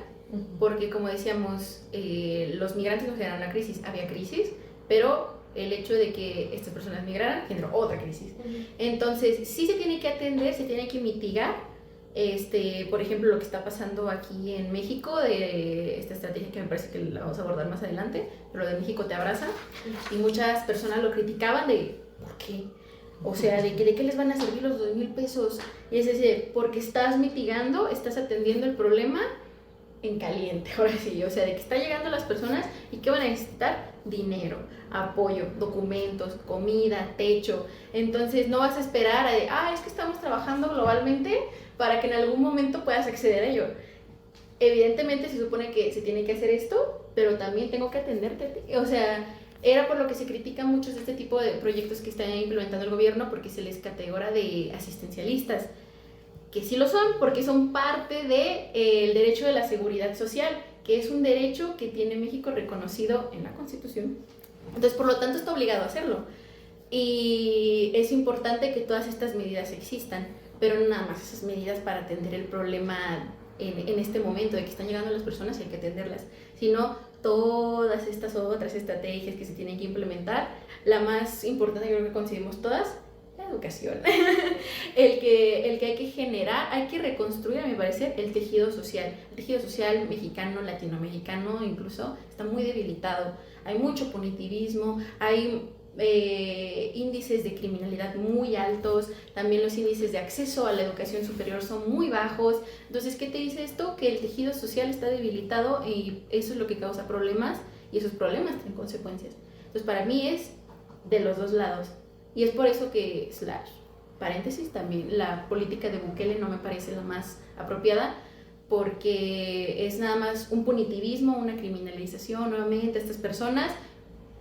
porque como decíamos, los migrantes no generaron una crisis, había crisis, pero el hecho de que estas personas migraran generó otra crisis. Entonces, sí se tiene que atender, se tiene que mitigar, por ejemplo, lo que está pasando aquí en México, de esta estrategia que me parece que la vamos a abordar más adelante, pero lo de México te abraza, y muchas personas lo criticaban de, ¿por qué? O sea, ¿de qué les van a servir los 2,000 pesos? Y es decir, porque estás mitigando, estás atendiendo el problema en caliente, ahora sí, o sea, de que está llegando a las personas y que van a necesitar dinero, apoyo, documentos, comida, techo. Entonces no vas a esperar es que estamos trabajando globalmente para que en algún momento puedas acceder a ello. Evidentemente se supone que se tiene que hacer esto, pero también tengo que atenderte a ti. O sea, era por lo que se critica muchos de este tipo de proyectos que está implementando el gobierno, porque se les categoriza de asistencialistas, que sí lo son, porque son parte del derecho de la seguridad social, que es un derecho que tiene México reconocido en la Constitución. Entonces, por lo tanto, está obligado a hacerlo. Y es importante que todas estas medidas existan, pero no nada más esas medidas para atender el problema en este momento de que están llegando las personas y hay que atenderlas, sino todas estas otras estrategias que se tienen que implementar. La más importante, yo creo que coincidimos todas, la educación. el que hay que generar, hay que reconstruir, a mi parecer, el tejido social. El tejido social mexicano, latinoamericano incluso, está muy debilitado. Hay mucho punitivismo, hay índices de criminalidad muy altos, también los índices de acceso a la educación superior son muy bajos. Entonces, ¿qué te dice esto? Que el tejido social está debilitado y eso es lo que causa problemas, y esos problemas tienen consecuencias. Entonces, para mí es de los dos lados, y es por eso que, paréntesis, también la política de Bukele no me parece la más apropiada, porque es nada más un punitivismo, una criminalización nuevamente a estas personas,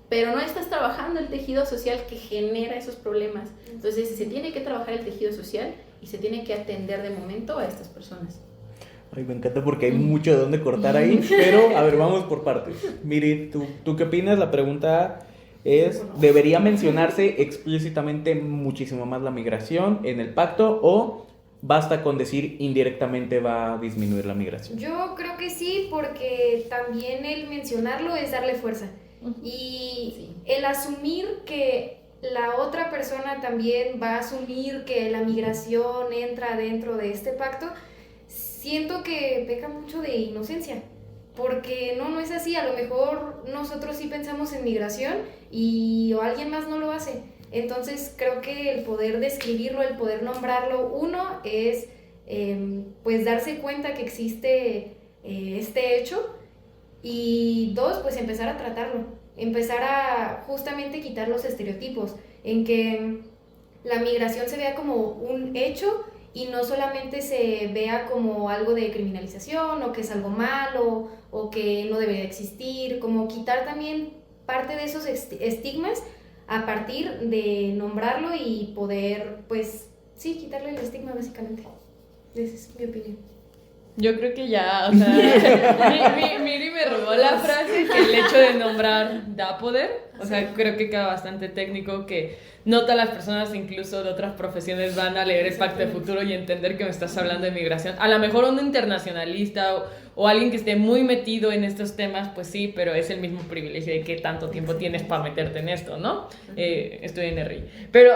pero no estás trabajando el tejido social que genera esos problemas. Entonces se tiene que trabajar el tejido social y se tiene que atender de momento a estas personas. Ay, me encanta porque hay mucho de dónde cortar ahí, pero a ver, vamos por partes. Miri, ¿tú qué opinas? La pregunta es, ¿debería mencionarse explícitamente muchísimo más la migración en el pacto o basta con decir indirectamente va a disminuir la migración? Yo creo que sí, porque también el mencionarlo es darle fuerza. Y el asumir que la otra persona también va a asumir que la migración entra dentro de este pacto, siento que peca mucho de inocencia, porque no es así. A lo mejor nosotros sí pensamos en migración o alguien más no lo hace. Entonces creo que el poder describirlo, el poder nombrarlo, uno es pues darse cuenta que existe este hecho, y dos, pues empezar a tratarlo, empezar a justamente quitar los estereotipos, en que la migración se vea como un hecho y no solamente se vea como algo de criminalización o que es algo malo o que no debería existir, como quitar también parte de esos estigmas a partir de nombrarlo y poder, pues sí, quitarle el estigma básicamente. Esa es mi opinión. Yo creo que ya, o sea, Miri me robó la frase, que el hecho de nombrar da poder. O sea, creo que queda bastante técnico, que no todas las personas, incluso de otras profesiones, van a leer el Pacto de Futuro y entender que me estás hablando de migración. A lo mejor un internacionalista o alguien que esté muy metido en estos temas, pues sí, pero es el mismo privilegio de que tanto tiempo tienes para meterte en esto, ¿no? Estoy en RI. Pero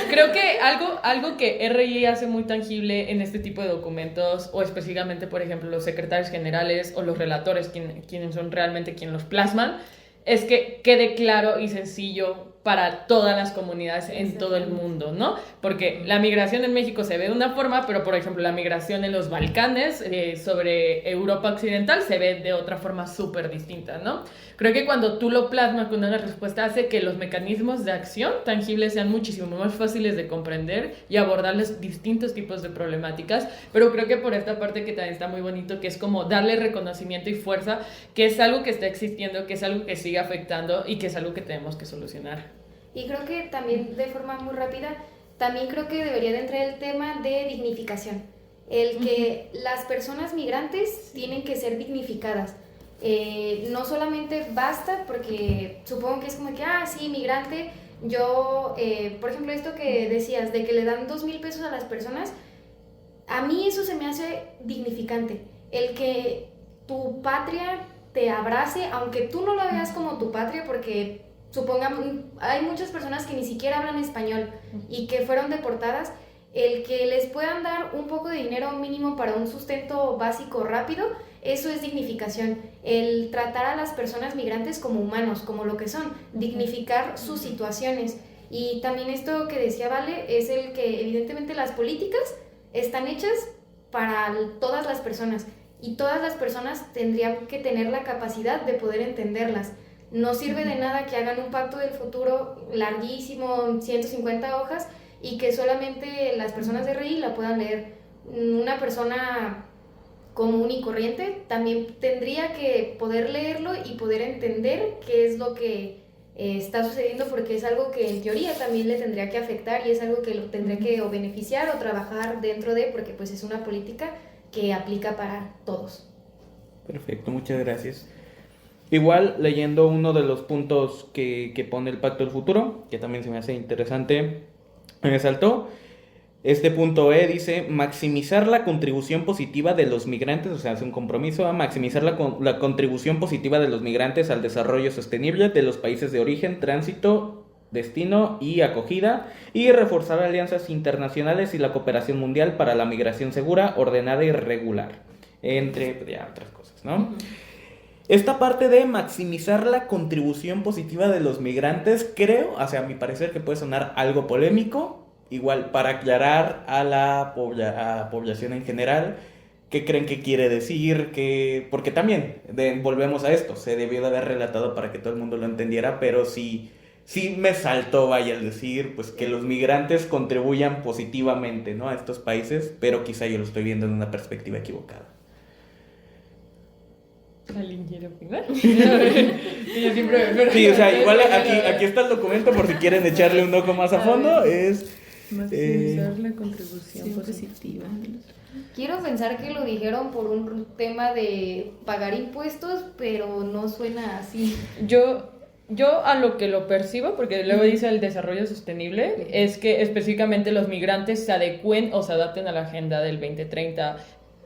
creo que algo que RI hace muy tangible en este tipo de documentos, o específicamente, por ejemplo, los secretarios generales o los relatores, quienes son realmente quienes los plasman, es que quede claro y sencillo para todas las comunidades en todo el mundo, ¿no? Porque la migración en México se ve de una forma, pero por ejemplo la migración en los Balcanes, sobre Europa Occidental, se ve de otra forma súper distinta, ¿no? Creo que cuando tú lo plasmas con una respuesta hace que los mecanismos de acción tangibles sean muchísimo más fáciles de comprender y abordarles distintos tipos de problemáticas, pero creo que por esta parte que también está muy bonito, que es como darle reconocimiento y fuerza, que es algo que está existiendo, que es algo que sigue afectando y que es algo que tenemos que solucionar. Y creo que también, de forma muy rápida, también creo que debería de entrar el tema de dignificación. El que las personas migrantes tienen que ser dignificadas. No solamente basta, porque supongo que es como que, sí, migrante, yo, por ejemplo, esto que decías, de que le dan 2,000 pesos a las personas, a mí eso se me hace dignificante. El que tu patria te abrace, aunque tú no la veas como tu patria, porque supongamos, hay muchas personas que ni siquiera hablan español y que fueron deportadas, el que les puedan dar un poco de dinero mínimo para un sustento básico rápido, eso es dignificación. El tratar a las personas migrantes como humanos, como lo que son, dignificar sus situaciones. Y también esto que decía Vale es el que evidentemente las políticas están hechas para todas las personas y todas las personas tendrían que tener la capacidad de poder entenderlas. No sirve de nada que hagan un pacto del futuro larguísimo, 150 hojas, y que solamente las personas de RI la puedan leer. Una persona común y corriente también tendría que poder leerlo y poder entender qué es lo que está sucediendo, porque es algo que en teoría también le tendría que afectar y es algo que lo tendría que o beneficiar o trabajar dentro de, porque pues es una política que aplica para todos. Perfecto, muchas gracias. Igual, leyendo uno de los puntos que pone el Pacto del Futuro, que también se me hace interesante, me saltó. Este punto E dice maximizar la contribución positiva de los migrantes, o sea, hace un compromiso a maximizar la contribución positiva de los migrantes al desarrollo sostenible de los países de origen, tránsito, destino y acogida, y reforzar alianzas internacionales y la cooperación mundial para la migración segura, ordenada y regular, entre otras cosas, ¿no? Uh-huh. Esta parte de maximizar la contribución positiva de los migrantes, creo, o sea, a mi parecer que puede sonar algo polémico. Igual, para aclarar a la población en general, ¿qué creen que quiere decir? Porque también, volvemos a esto, se debió de haber relatado para que todo el mundo lo entendiera, pero sí me saltó, vaya, el decir, pues que los migrantes contribuyan positivamente, ¿no?, a estos países, pero quizá yo lo estoy viendo en una perspectiva equivocada. ¿Alguien quiere opinar? Sí, o sea, igual aquí está el documento por si quieren echarle un ojo más a fondo, es... maximizar la contribución positiva. Quiero pensar que lo dijeron por un tema de pagar impuestos, pero no suena así. Yo a lo que lo percibo, porque luego dice el desarrollo sostenible, es que específicamente los migrantes se adecúen o se adapten a la agenda del 2030,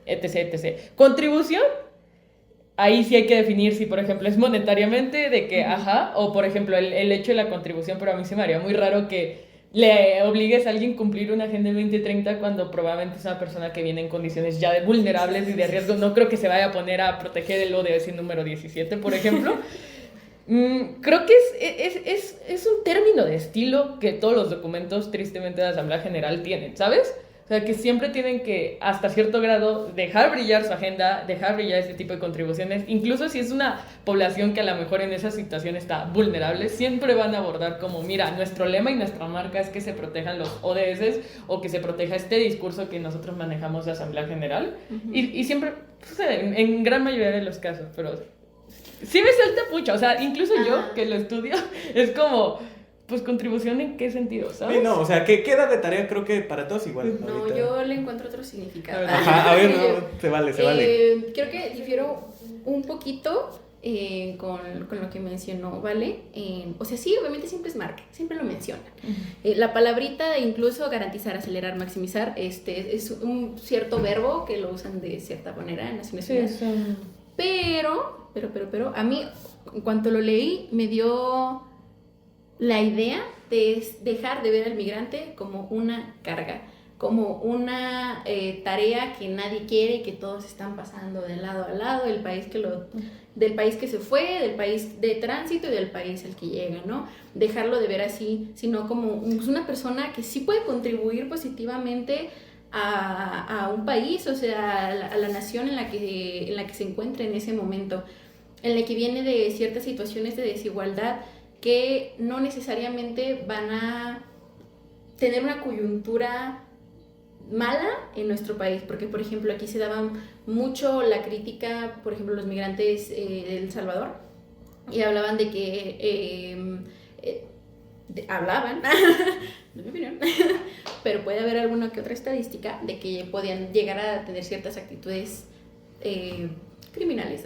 etc. Contribución, ahí sí hay que definir si, por ejemplo, es monetariamente, de que, o por ejemplo, el hecho de la contribución, pero a mí se me haría muy raro que le obligues a alguien a cumplir una agenda del 2030 cuando probablemente es una persona que viene en condiciones ya vulnerables y de riesgo. No creo que se vaya a poner a proteger el ODS número 17, por ejemplo. Creo que es un término de estilo que todos los documentos, tristemente, de la Asamblea General tienen, ¿sabes? O sea, que siempre tienen que, hasta cierto grado, dejar brillar su agenda, dejar brillar este tipo de contribuciones. Incluso si es una población que a lo mejor en esa situación está vulnerable, siempre van a abordar como, mira, nuestro lema y nuestra marca es que se protejan los ODS o que se proteja este discurso que nosotros manejamos de Asamblea General. Uh-huh. Y siempre sucede, en gran mayoría de los casos, pero sí me salta mucho. O sea, incluso yo, que lo estudio, es como... pues contribución ¿en qué sentido? ¿Sabes? Sí, no, o sea, que queda de tarea creo que para todos igual. No, ahorita. Yo le encuentro otro significado. Ajá, a ver, no, se vale. Creo que difiero un poquito con lo que mencionó, ¿vale? O sea, sí, obviamente siempre es marca, siempre lo mencionan. Uh-huh. La palabrita de incluso garantizar, acelerar, maximizar, es un cierto verbo que lo usan de cierta manera en Naciones Unidas. Sí. Pero, a mí, en cuanto lo leí, me dio la idea de dejar de ver al migrante como una carga, como una tarea que nadie quiere y que todos están pasando de lado a lado, del país que se fue, del país de tránsito y del país al que llega, ¿no? Dejarlo de ver así, sino como una persona que sí puede contribuir positivamente a un país, o sea, a la nación en la que se encuentra en ese momento, en la que viene de ciertas situaciones de desigualdad que no necesariamente van a tener una coyuntura mala en nuestro país, porque por ejemplo aquí se daba mucho la crítica, por ejemplo los migrantes de El Salvador, y hablaban de que hablaban, no es mi opinión, pero puede haber alguna que otra estadística de que podían llegar a tener ciertas actitudes criminales,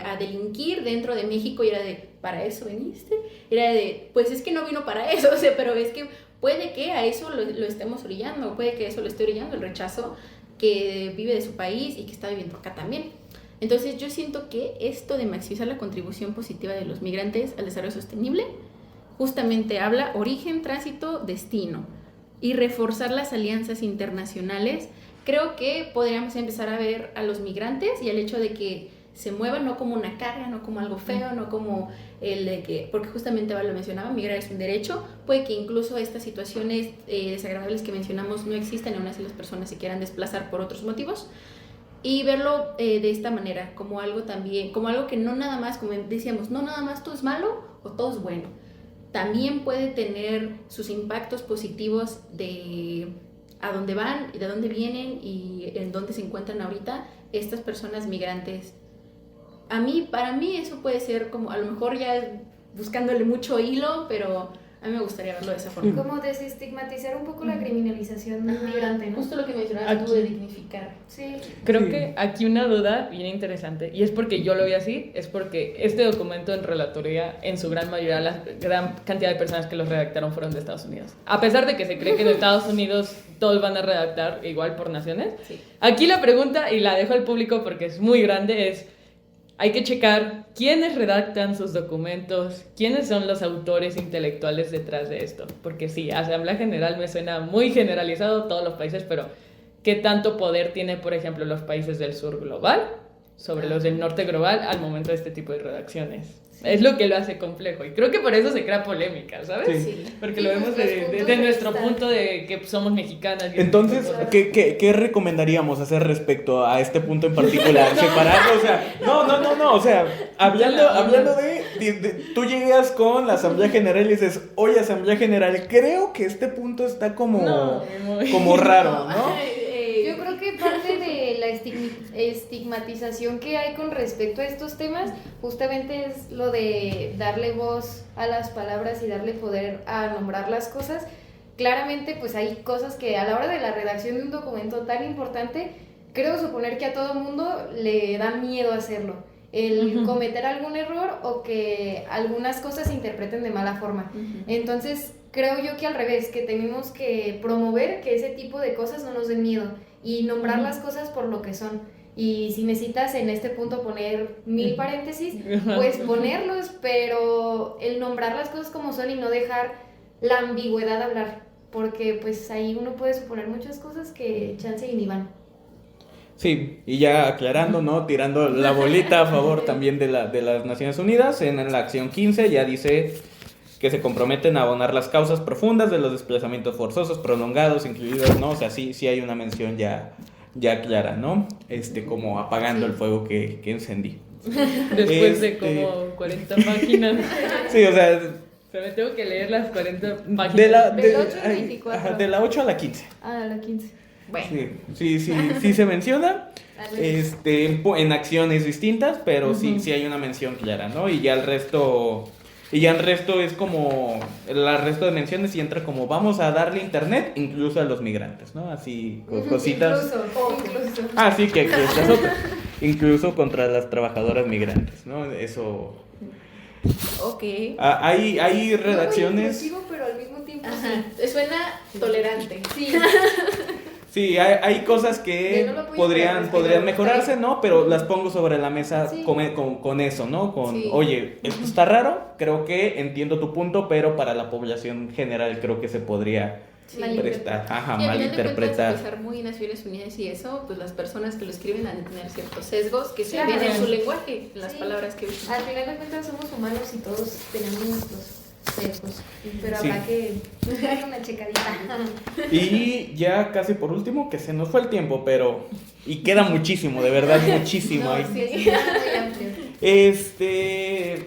a delinquir dentro de México, y era de, ¿para eso viniste? Era de, pues es que no vino para eso, o sea, pero es que puede que a eso lo estemos orillando, puede que eso lo esté orillando, el rechazo que vive de su país y que está viviendo acá también. Entonces yo siento que esto de maximizar la contribución positiva de los migrantes al desarrollo sostenible justamente habla origen, tránsito, destino, y reforzar las alianzas internacionales. Creo que podríamos empezar a ver a los migrantes y al hecho de que se mueva, no como una carga, no como algo feo, no como el de que, porque justamente lo mencionaba, migrar es un derecho, puede que incluso estas situaciones desagradables que mencionamos no existan y aún así las personas se quieran desplazar por otros motivos, y verlo de esta manera, como algo también, como algo que no nada más, como decíamos, no nada más todo es malo o todo es bueno, también puede tener sus impactos positivos de a dónde van, de dónde vienen y en dónde se encuentran ahorita estas personas migrantes. Para mí eso puede ser como, a lo mejor ya buscándole mucho hilo, pero a mí me gustaría verlo de esa forma. Como desestigmatizar un poco la criminalización del migrante, ¿no? Justo lo que mencionabas tú de dignificar. Sí. Creo que aquí una duda bien interesante, y es porque yo lo vi así, es porque este documento en relatoría, en su gran mayoría, la gran cantidad de personas que los redactaron fueron de Estados Unidos. A pesar de que se cree que en Estados Unidos todos van a redactar igual por naciones, Sí. aquí la pregunta, y la dejo al público porque es muy grande, es... Hay que checar quiénes redactan sus documentos, quiénes son los autores intelectuales detrás de esto. Porque sí, Asamblea General me suena muy generalizado, todos los países, pero ¿qué tanto poder tiene, por ejemplo, los países del sur global sobre los del norte global al momento de este tipo de redacciones? Es lo que lo hace complejo y creo que por eso se crea polémica, ¿sabes? Sí. Porque Sí, lo vemos de nuestro vista. punto de que somos mexicanas. Entonces, ¿qué recomendaríamos hacer respecto a este punto en particular? Separarlo, o sea, no, o sea, hablando de tú llegas con la Asamblea General y dices, oye, Asamblea General, creo que este punto está como raro, ¿no? Yo creo que parte de la estigmatización que hay con respecto a estos temas justamente es lo de darle voz a las palabras y darle poder a nombrar las cosas. Claramente pues hay cosas que a la hora de la redacción de un documento tan importante, creo suponer que a todo mundo le da miedo hacerlo, el cometer algún error o que algunas cosas se interpreten de mala forma. Entonces creo yo que al revés, que tenemos que promover que ese tipo de cosas no nos den miedo y nombrar las cosas por lo que son. Y si necesitas en este punto poner 1000 paréntesis, pues ponerlos, pero el nombrar las cosas como son y no dejar la ambigüedad de hablar, porque pues ahí uno puede suponer muchas cosas que chance y ni van. Sí, y ya aclarando, ¿no? Tirando la bolita a favor también de las Naciones Unidas, en la acción 15 ya dice que se comprometen a abonar las causas profundas de los desplazamientos forzosos prolongados, incluidos, ¿no? O sea, sí hay una mención ya clara, ¿no? Como apagando el fuego que encendí. Después de como 40 páginas. Sí, o sea, Se me tengo que leer las 40 páginas. Del 8 al 24. Ajá, de la 8 a la 15. Ah, la 15. Bueno, Sí se menciona. En acciones distintas, pero sí hay una mención clara, ¿no? Y ya el resto es como el resto de menciones y entra como vamos a darle internet incluso a los migrantes, ¿no? Así cositas. Incluso. Ah, sí, que esta es otra. Incluso contra las trabajadoras migrantes, ¿no? Eso. ok. Hay redacciones. No, pero al mismo tiempo Ajá, suena tolerante. sí. Sí, hay cosas que Que no lo puedes podrían mejorarse, ¿no? Pero las pongo sobre la mesa Sí. con eso, ¿no? Sí. Oye, esto está raro, creo que entiendo tu punto, pero para la población general creo que se podría Sí. prestar, Y al final de cuentas, malinterpretar. a pesar muy Naciones Unidas y eso, pues las personas que lo escriben han de tener ciertos sesgos que se Claro. ven en su lenguaje, en las Sí. palabras que usan. Al final de cuentas somos humanos y todos tenemos nuestros sesgos, pero Sí. habrá que darle una checadita. Y ya casi por último, que se nos fue el tiempo, pero... Y queda muchísimo, de verdad, muchísimo. No, ahí. sí. Es muy amplio.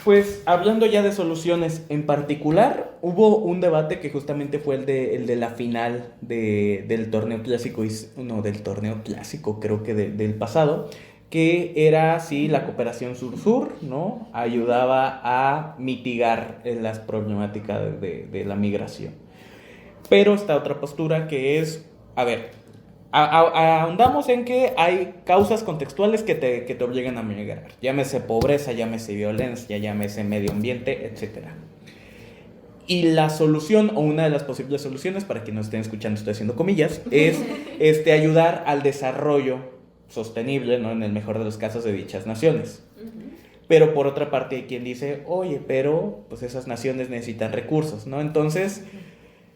Pues hablando ya de soluciones en particular, hubo un debate que justamente fue el de la final del torneo clásico, del torneo clásico creo que del pasado, que era si la cooperación sur-sur, ¿no? Ayudaba a mitigar las problemáticas de la migración. Pero está otra postura que es, a ver, ahondamos en que hay causas contextuales que te obligan a migrar. Llámese pobreza, llámese violencia, llámese medio ambiente, etc. Y la solución, o una de las posibles soluciones, para quienes no estén escuchando, estoy haciendo comillas, es ayudar al desarrollo sostenible, ¿no? En el mejor de los casos de dichas naciones. Pero por otra parte hay quien dice, oye, pero pues esas naciones necesitan recursos, ¿no? Entonces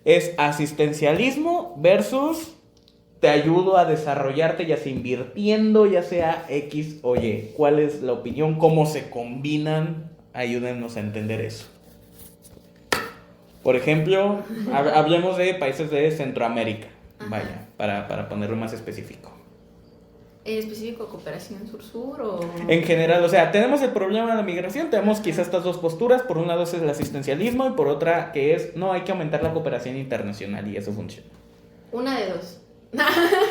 es asistencialismo versus te ayudo a desarrollarte, ya sea invirtiendo, ya sea X o Y. ¿Cuál es la opinión? ¿Cómo se combinan? Ayúdennos a entender eso. Por ejemplo, hablemos de países de Centroamérica. Ajá. Vaya, para ponerlo más específico. ¿En específico cooperación sur-sur o...? En general, o sea, tenemos el problema de la migración, tenemos quizás estas dos posturas. Por un lado es el asistencialismo y por otra que es, no, hay que aumentar la cooperación internacional y eso funciona. Una de dos.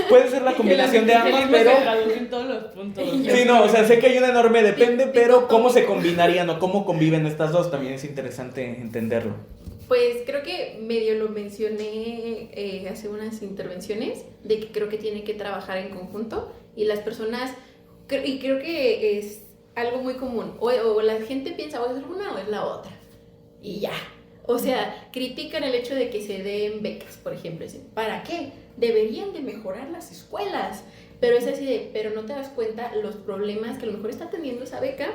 Puede ser la combinación de ambas, El pero... se traduce en todos los puntos. Sí, no, o sea, sé que hay una enorme depende, pero ¿cómo se combinarían o cómo conviven estas dos? También es interesante entenderlo. Pues creo que medio lo mencioné hace unas intervenciones, de que creo que tiene que trabajar en conjunto y las personas, y creo que es algo muy común, o la gente piensa o es una o es la otra, y ya. O sea, critican el hecho de que se den becas, por ejemplo, dicen, ¿para qué? Deberían de mejorar las escuelas, pero es así de, pero no te das cuenta los problemas que a lo mejor está teniendo esa beca.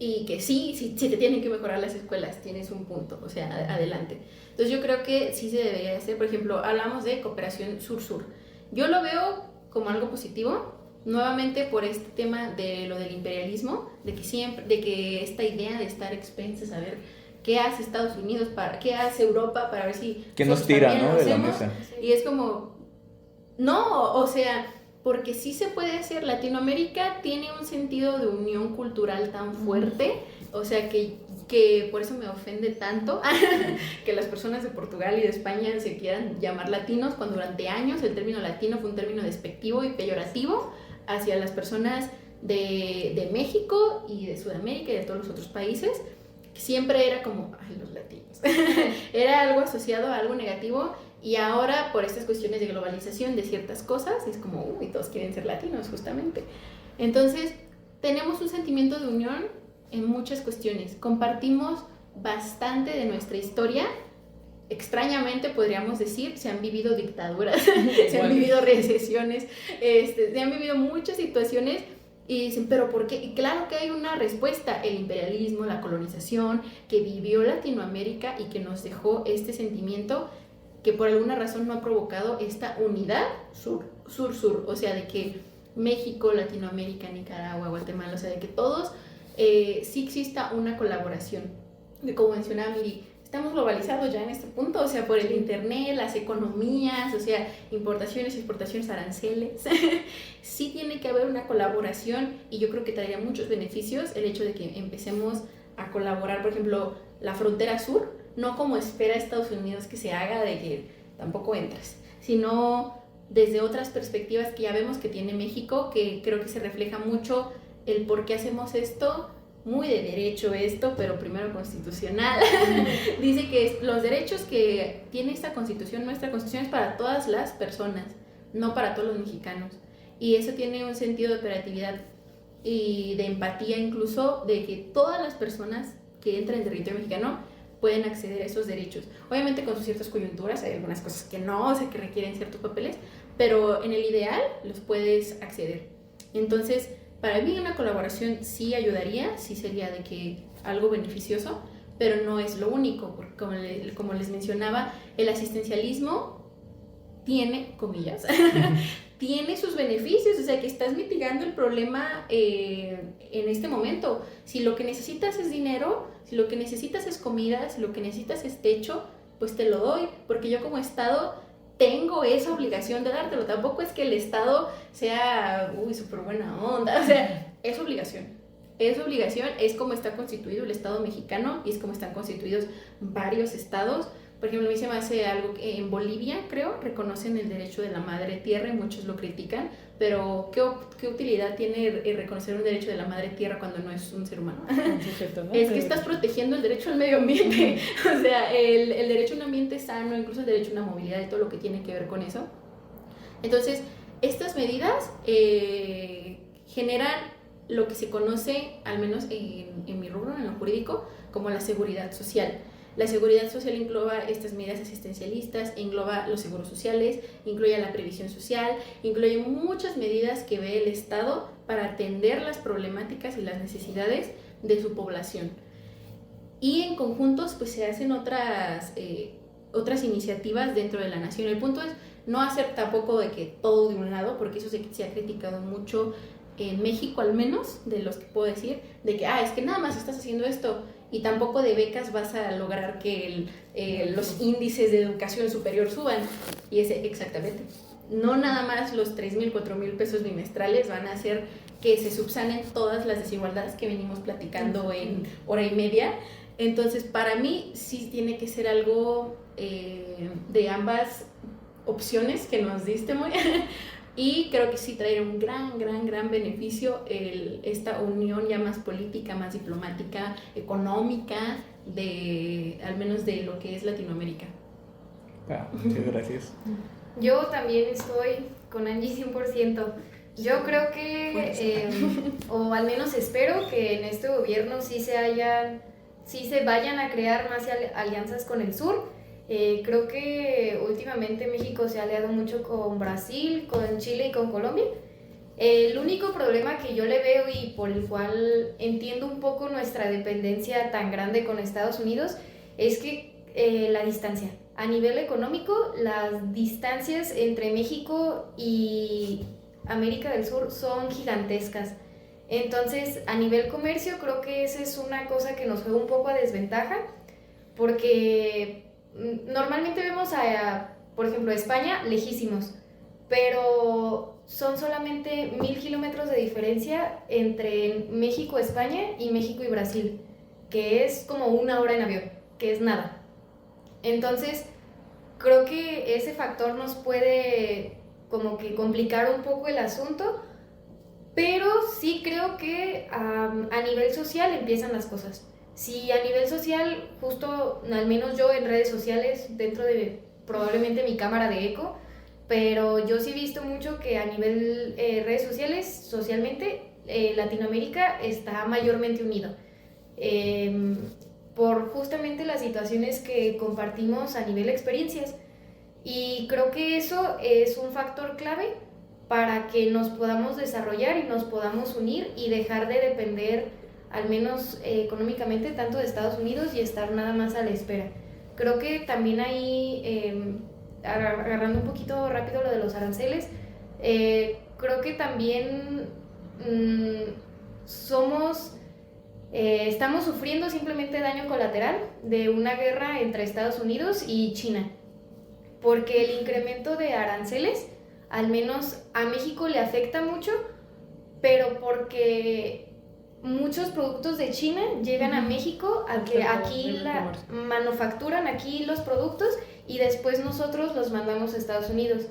Y que sí te tienen que mejorar las escuelas, tienes un punto, o sea, adelante. Entonces yo creo que sí se debería hacer, por ejemplo, hablamos de cooperación sur-sur. Yo lo veo como algo positivo, nuevamente por este tema de lo del imperialismo, de que esta idea de estar expensas, a ver qué hace Estados Unidos, qué hace Europa para ver si... Que nos tira, ¿no? De la hacemos. mesa. Y es como, no, o sea... Porque sí se puede hacer. Latinoamérica tiene un sentido de unión cultural tan fuerte, o sea que por eso me ofende tanto que las personas de Portugal y de España se quieran llamar latinos, cuando durante años el término latino fue un término despectivo y peyorativo hacia las personas de México y de Sudamérica y de todos los otros países. Siempre era como, ay, los latinos. Era algo asociado a algo negativo. Y ahora, por estas cuestiones de globalización de ciertas cosas, es como, uy, todos quieren ser latinos, justamente. Entonces, tenemos un sentimiento de unión en muchas cuestiones. Compartimos bastante de nuestra historia. Extrañamente, podríamos decir, se han vivido dictaduras, se han vivido recesiones, se han vivido muchas situaciones. Y dicen, ¿pero por qué? Y claro que hay una respuesta, el imperialismo, la colonización, que vivió Latinoamérica y que nos dejó este sentimiento que por alguna razón no ha provocado esta unidad sur-sur, o sea, de que México, Latinoamérica, Nicaragua, Guatemala, o sea, de que todos sí exista una colaboración. De como mencionaba Miri, estamos globalizados ya en este punto, o sea, por el internet, las economías, o sea, importaciones, exportaciones, aranceles. Sí tiene que haber una colaboración y yo creo que traería muchos beneficios el hecho de que empecemos a colaborar, por ejemplo, la frontera sur, no como espera Estados Unidos que se haga de que tampoco entras, sino desde otras perspectivas que ya vemos que tiene México, que creo que se refleja mucho el por qué hacemos esto, muy de derecho esto, pero primero constitucional. Dice que los derechos que tiene esta constitución, nuestra constitución, es para todas las personas, no para todos los mexicanos. Y eso tiene un sentido de operatividad y de empatía incluso, de que todas las personas que entran en territorio mexicano pueden acceder a esos derechos. Obviamente con sus ciertas coyunturas, hay algunas cosas que no, o sea, que requieren ciertos papeles, pero en el ideal los puedes acceder. Entonces, para mí una colaboración sí ayudaría, sí sería de que algo beneficioso, pero no es lo único, porque como les mencionaba, el asistencialismo tiene, comillas, tiene sus beneficios, o sea que estás mitigando el problema en este momento. Si lo que necesitas es dinero, si lo que necesitas es comida, si lo que necesitas es techo, pues te lo doy, porque yo como Estado tengo esa obligación de dártelo. Tampoco es que el Estado sea, súper buena onda, o sea, es obligación. Es obligación, es como está constituido el Estado mexicano y es como están constituidos varios estados. Por ejemplo, a mí se me hace algo que en Bolivia, creo, reconocen el derecho de la madre tierra y muchos lo critican, pero ¿qué utilidad tiene reconocer un derecho de la madre tierra cuando no es un ser humano? Un sujeto, ¿no? Es que estás protegiendo el derecho al medio ambiente, o sea, el derecho a un ambiente sano, incluso el derecho a una movilidad y todo lo que tiene que ver con eso. Entonces, estas medidas generan lo que se conoce, al menos en mi rubro, en lo jurídico, como la seguridad social. La seguridad social engloba estas medidas asistencialistas, engloba los seguros sociales, incluye la previsión social, incluye muchas medidas que ve el Estado para atender las problemáticas y las necesidades de su población. Y en conjuntos pues se hacen otras iniciativas dentro de la nación. El punto es no hacer tampoco de que todo de un lado, porque eso se ha criticado mucho en México, al menos, de los que puedo decir, de que, es que nada más estás haciendo esto, y tampoco de becas vas a lograr que los índices de educación superior suban. Y exactamente. No nada más los 3,000, 4,000 pesos bimestrales van a hacer que se subsanen todas las desigualdades que venimos platicando en hora y media. Entonces, para mí sí tiene que ser algo de ambas opciones que nos diste, muy y creo que sí traerá un gran beneficio esta unión ya más política, más diplomática, económica, al menos de lo que es Latinoamérica. Muchas gracias. Yo también estoy con Angie 100%. Yo creo que, o al menos espero que en este gobierno sí se vayan a crear más alianzas con el sur. Creo que últimamente México se ha aliado mucho con Brasil, con Chile y con Colombia. El único problema que yo le veo y por el cual entiendo un poco nuestra dependencia tan grande con Estados Unidos es que la distancia. A nivel económico, las distancias entre México y América del Sur son gigantescas. Entonces, a nivel comercio, creo que esa es una cosa que nos juega un poco a desventaja, porque normalmente vemos por ejemplo, España lejísimos, pero son solamente 1,000 kilómetros de diferencia entre México, España y México y Brasil, que es como 1 hora en avión, que es nada. Entonces, creo que ese factor nos puede como que complicar un poco el asunto, pero sí creo que a nivel social empiezan las cosas. Si a nivel social, justo al menos yo en redes sociales, dentro de probablemente mi cámara de eco, pero yo sí he visto mucho que a nivel redes sociales, socialmente, Latinoamérica está mayormente unido. Por justamente las situaciones que compartimos a nivel experiencias. Y creo que eso es un factor clave para que nos podamos desarrollar y nos podamos unir y dejar de depender, al menos económicamente, tanto de Estados Unidos y estar nada más a la espera. Creo que también ahí, agarrando un poquito rápido lo de los aranceles, creo que también estamos sufriendo simplemente daño colateral de una guerra entre Estados Unidos y China, porque el incremento de aranceles, al menos a México le afecta mucho, pero porque muchos productos de China llegan a México, aquí manufacturan aquí los productos y después nosotros los mandamos a Estados Unidos.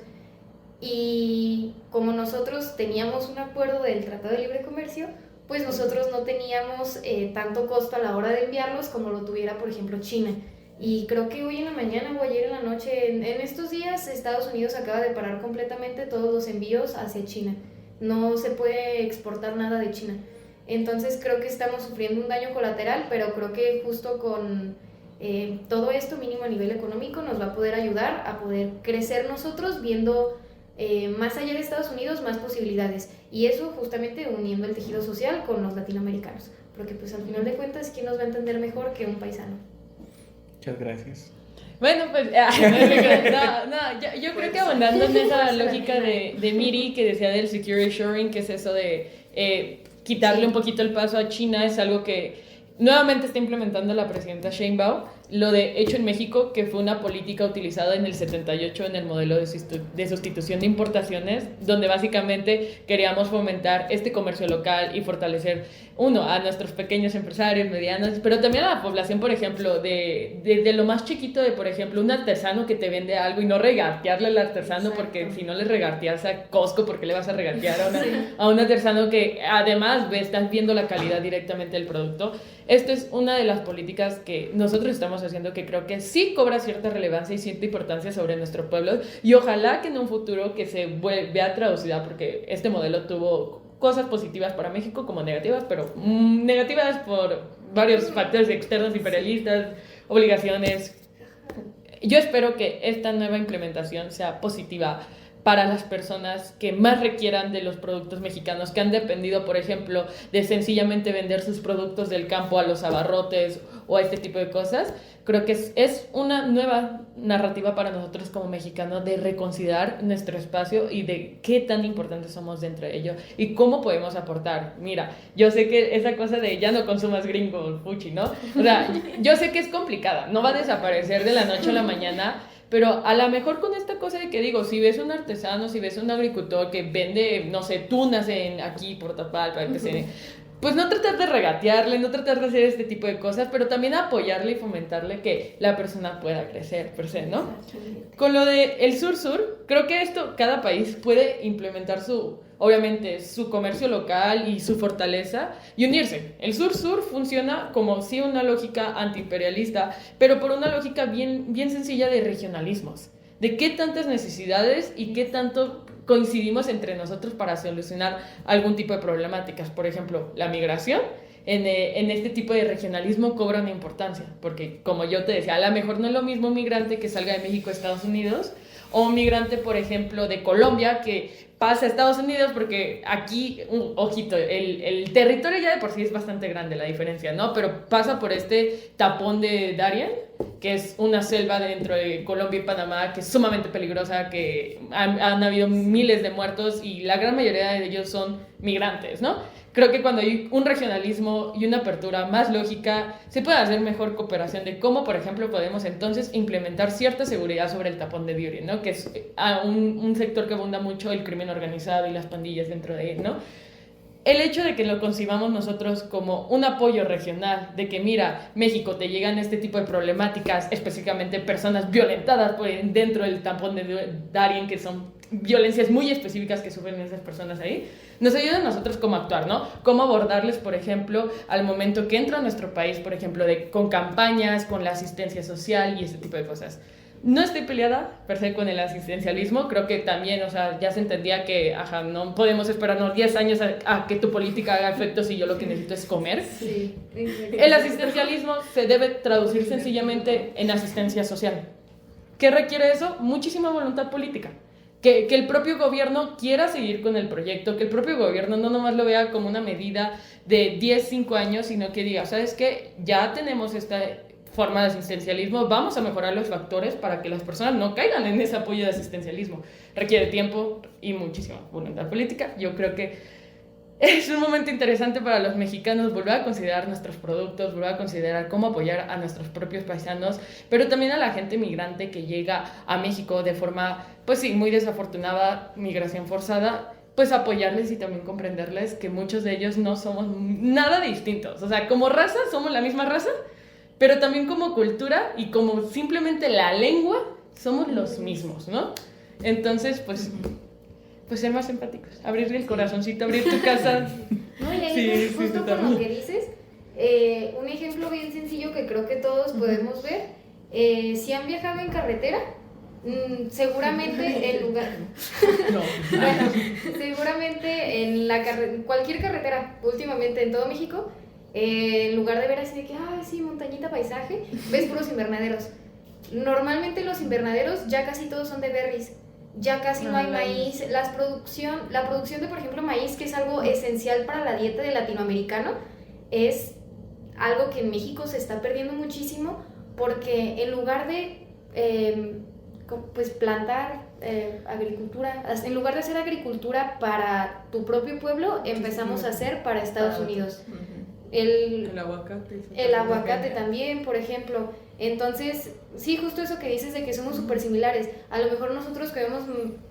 Y como nosotros teníamos un acuerdo del Tratado de Libre Comercio, pues nosotros no teníamos tanto costo a la hora de enviarlos como lo tuviera, por ejemplo, China. Y creo que hoy en la mañana o ayer en la noche, en estos días, Estados Unidos acaba de parar completamente todos los envíos hacia China. No se puede exportar nada de China. Entonces creo que estamos sufriendo un daño colateral, pero creo que justo con todo esto, mínimo a nivel económico, nos va a poder ayudar a poder crecer nosotros viendo más allá de Estados Unidos más posibilidades. Y eso justamente uniendo el tejido social con los latinoamericanos. Porque pues al final de cuentas, ¿quién nos va a entender mejor que un paisano? Muchas gracias. Bueno, pues yo creo que abundando en esa lógica de Miri que decía del security shoring, que es eso de quitarle un poquito el paso a China, es algo que nuevamente está implementando la presidenta Sheinbaum, lo de Hecho en México, que fue una política utilizada en el 78 en el modelo de sustitución de importaciones, donde básicamente queríamos fomentar este comercio local y fortalecer, a nuestros pequeños empresarios, medianos, pero también a la población, por ejemplo, de lo más chiquito de, por ejemplo, un artesano que te vende algo y no regatearle al artesano. Exacto. Porque si no le regateas a Costco, ¿por qué le vas a regatear a un artesano que además estás viendo la calidad directamente del producto? Esto es una de las políticas que nosotros estamos haciendo, que creo que sí cobra cierta relevancia y cierta importancia sobre nuestro pueblo, y ojalá que en un futuro que se vea traducida, porque este modelo tuvo cosas positivas para México como negativas, pero negativas por varios factores externos, imperialistas, obligaciones. Yo espero que esta nueva implementación sea positiva para las personas que más requieran de los productos mexicanos, que han dependido, por ejemplo, de sencillamente vender sus productos del campo a los abarrotes o a este tipo de cosas. Creo que es una nueva narrativa para nosotros como mexicanos de reconsiderar nuestro espacio y de qué tan importantes somos dentro de ello y cómo podemos aportar. Mira, yo sé que esa cosa de ya no consumas gringo, fuchi, ¿no? O sea, yo sé que es complicada, no va a desaparecer de la noche a la mañana, pero a lo mejor con esta cosa de que digo, si ves un artesano, si ves un agricultor que vende, no sé, tunas aquí por Tapalpa, etc., pues no tratar de regatearle, no tratar de hacer este tipo de cosas, pero también apoyarle y fomentarle que la persona pueda crecer, per se, ¿no? Con lo de el sur-sur, creo que esto, cada país puede implementar obviamente, su comercio local y su fortaleza y unirse. El sur-sur funciona como sí una lógica antiimperialista, pero por una lógica bien, bien sencilla de regionalismos, de qué tantas necesidades y qué tanto coincidimos entre nosotros para solucionar algún tipo de problemáticas. Por ejemplo, la migración en este tipo de regionalismo cobra una importancia, porque como yo te decía, a lo mejor no es lo mismo un migrante que salga de México a Estados Unidos o un migrante, por ejemplo, de Colombia que pasa a Estados Unidos, porque aquí, ojito, el territorio ya de por sí es bastante grande la diferencia, ¿no? Pero pasa por este tapón de Darien, que es una selva dentro de Colombia y Panamá, que es sumamente peligrosa, que han habido miles de muertos y la gran mayoría de ellos son migrantes, ¿no? Creo que cuando hay un regionalismo y una apertura más lógica, se puede hacer mejor cooperación de cómo, por ejemplo, podemos entonces implementar cierta seguridad sobre el tapón de Darien, ¿no? Que es un sector que abunda mucho el crimen organizado y las pandillas dentro de él, ¿no? El hecho de que lo concibamos nosotros como un apoyo regional, de que mira, México te llegan este tipo de problemáticas, específicamente personas violentadas dentro del tapón de Darien, que son violencias muy específicas que sufren esas personas ahí, nos ayuda a nosotros cómo actuar, ¿no? Cómo abordarles, por ejemplo, al momento que entra a nuestro país, por ejemplo, con campañas, con la asistencia social y ese tipo de cosas. No estoy peleada, per se, con el asistencialismo. Creo que también, o sea, ya se entendía que, no podemos esperarnos 10 años a que tu política haga efecto si yo lo que necesito es comer. Sí. El asistencialismo se debe traducir sencillamente en asistencia social. ¿Qué requiere eso? Muchísima voluntad política. Que el propio gobierno quiera seguir con el proyecto, que el propio gobierno no nomás lo vea como una medida de 10, 5 años, sino que diga, ¿sabes qué? Ya tenemos esta forma de asistencialismo, vamos a mejorar los factores para que las personas no caigan en ese apoyo de asistencialismo. Requiere tiempo y muchísima voluntad política. Yo creo que es un momento interesante para los mexicanos volver a considerar nuestros productos, volver a considerar cómo apoyar a nuestros propios paisanos, pero también a la gente migrante que llega a México de forma, pues sí, muy desafortunada, migración forzada, pues apoyarles y también comprenderles que muchos de ellos no somos nada distintos. O sea, como raza somos la misma raza, pero también como cultura y como simplemente la lengua somos los mismos, ¿no? Entonces, pues ser más empáticos, abrir el corazoncito, abrir tu casa. No, y ahí justo con lo que dices, un ejemplo bien sencillo que creo que todos podemos ver, si han viajado en carretera, seguramente en lugar... No. Bueno, seguramente en cualquier carretera, últimamente en todo México, en lugar de ver así de que, ay, sí, montañita, paisaje, ves puros invernaderos. Normalmente los invernaderos ya casi todos son de berries. Ya casi no hay maíz. La producción de, por ejemplo, maíz, que es algo esencial para la dieta del latinoamericano, es algo que en México se está perdiendo muchísimo, porque en lugar de pues plantar agricultura, en lugar de hacer agricultura para tu propio pueblo, empezamos a hacer para Estados Unidos. El aguacate. El aguacate también, por ejemplo. Entonces, sí, justo eso que dices de que somos súper similares. A lo mejor nosotros comemos,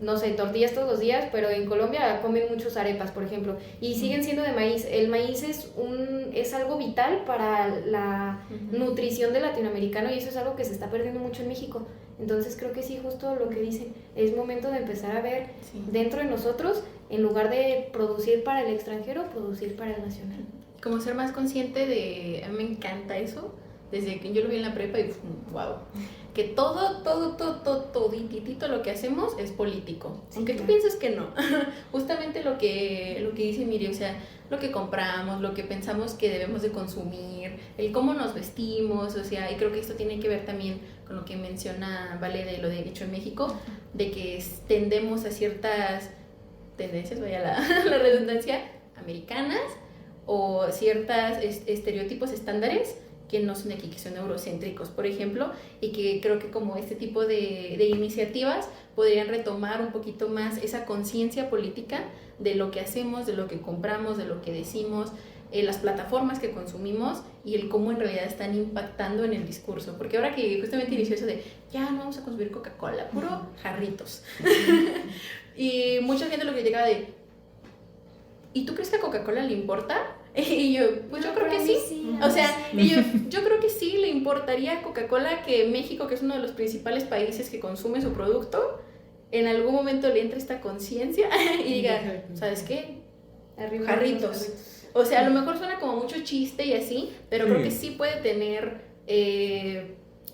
no sé, tortillas todos los días, pero en Colombia comen muchos arepas, por ejemplo, y siguen siendo de maíz. El maíz es algo vital para la nutrición del latinoamericano, y eso es algo que se está perdiendo mucho en México. Entonces creo que sí, justo lo que dicen, es momento de empezar a ver dentro de nosotros, en lugar de producir para el extranjero, producir para el nacional. Como ser más consciente de... A mí me encanta eso, desde que yo lo vi en la prepa y wow, que toditito lo que hacemos es político, sí, aunque tú pienses que no. Justamente lo que dice Miri, o sea, lo que compramos, lo que pensamos que debemos de consumir, el cómo nos vestimos, o sea, y creo que esto tiene que ver también con lo que menciona Vale de lo de hecho en México, de que tendemos a ciertas tendencias, vaya la redundancia, americanas, o ciertos estereotipos estándares que no son de aquí, que son eurocéntricos, por ejemplo, y que creo que como este tipo de iniciativas podrían retomar un poquito más esa conciencia política de lo que hacemos, de lo que compramos, de lo que decimos, las plataformas que consumimos y el cómo en realidad están impactando en el discurso. Porque ahora que justamente inició eso de ya no vamos a consumir Coca-Cola, puro jarritos. Y mucha gente lo que llegaba de ¿y tú crees que a Coca-Cola le importa? Y yo, pues yo creo que sí. O sea, y yo creo que sí le importaría a Coca-Cola que México, que es uno de los principales países que consume su producto, en algún momento le entre esta conciencia y diga, ¿sabes qué? Arriba Jarritos. O sea, a lo mejor suena como mucho chiste y así, pero creo que sí puede tener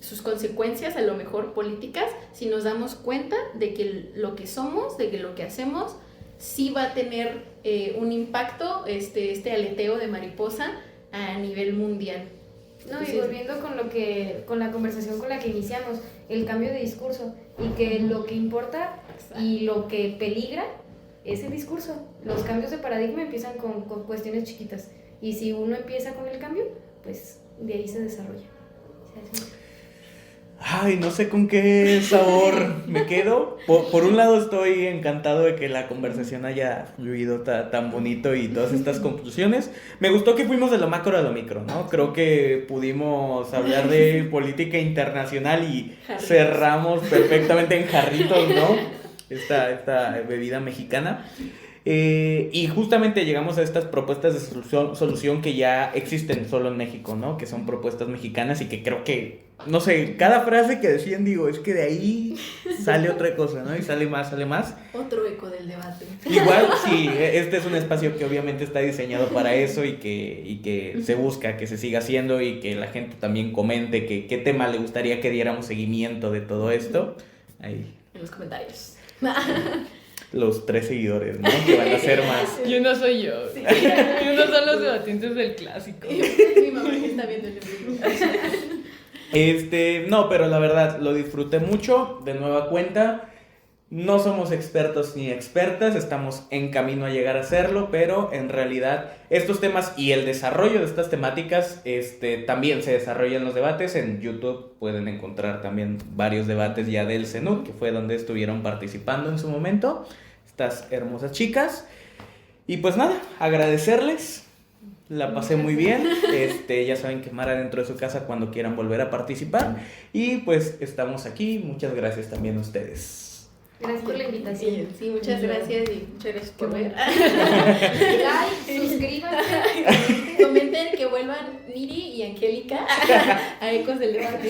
sus consecuencias, a lo mejor políticas, si nos damos cuenta de que lo que somos, de que lo que hacemos, sí va a tener un impacto, este aleteo de mariposa a nivel mundial. No, y volviendo con la conversación con la que iniciamos, el cambio de discurso, y que lo que importa y lo que peligra es el discurso. Los cambios de paradigma empiezan con cuestiones chiquitas, y si uno empieza con el cambio, pues de ahí se desarrolla. Ay, no sé con qué sabor me quedo. Por un lado estoy encantado de que la conversación haya fluido tan bonito y todas estas conclusiones. Me gustó que fuimos de lo macro a lo micro, ¿no? Creo que pudimos hablar de política internacional y cerramos perfectamente en jarritos, ¿no? Esta bebida mexicana. Y justamente llegamos a estas propuestas de solución que ya existen solo en México, ¿no? Que son propuestas mexicanas y que creo que, no sé, cada frase que decían, digo, es que de ahí sale otra cosa, ¿no? Y sale más. Otro eco del debate. Igual, sí, este es un espacio que obviamente está diseñado para eso y que se busca que se siga haciendo y que la gente también comente qué tema le gustaría que diéramos seguimiento de todo esto. Ahí. En los comentarios. Los 3 seguidores, ¿no? Que van a ser más. Y uno soy yo. Sí. Y uno son los debatientes del clásico. Mi mamá que está viendo el video. No, pero la verdad, lo disfruté mucho, de nueva cuenta. No somos expertos ni expertas, estamos en camino a llegar a serlo, pero en realidad estos temas y el desarrollo de estas temáticas también se desarrollan en los debates. En YouTube pueden encontrar también varios debates ya del CNUC, que fue donde estuvieron participando en su momento estas hermosas chicas. Y pues nada, agradecerles, la pasé muy bien. Ya saben que Mara dentro de su casa cuando quieran volver a participar. Y pues estamos aquí, muchas gracias también a ustedes. Gracias por la invitación. Sí, muchas gracias y muchas gracias por ver. Like, suscríbanse. Comenten que vuelvan Miri y Angélica a Ecos del Debate.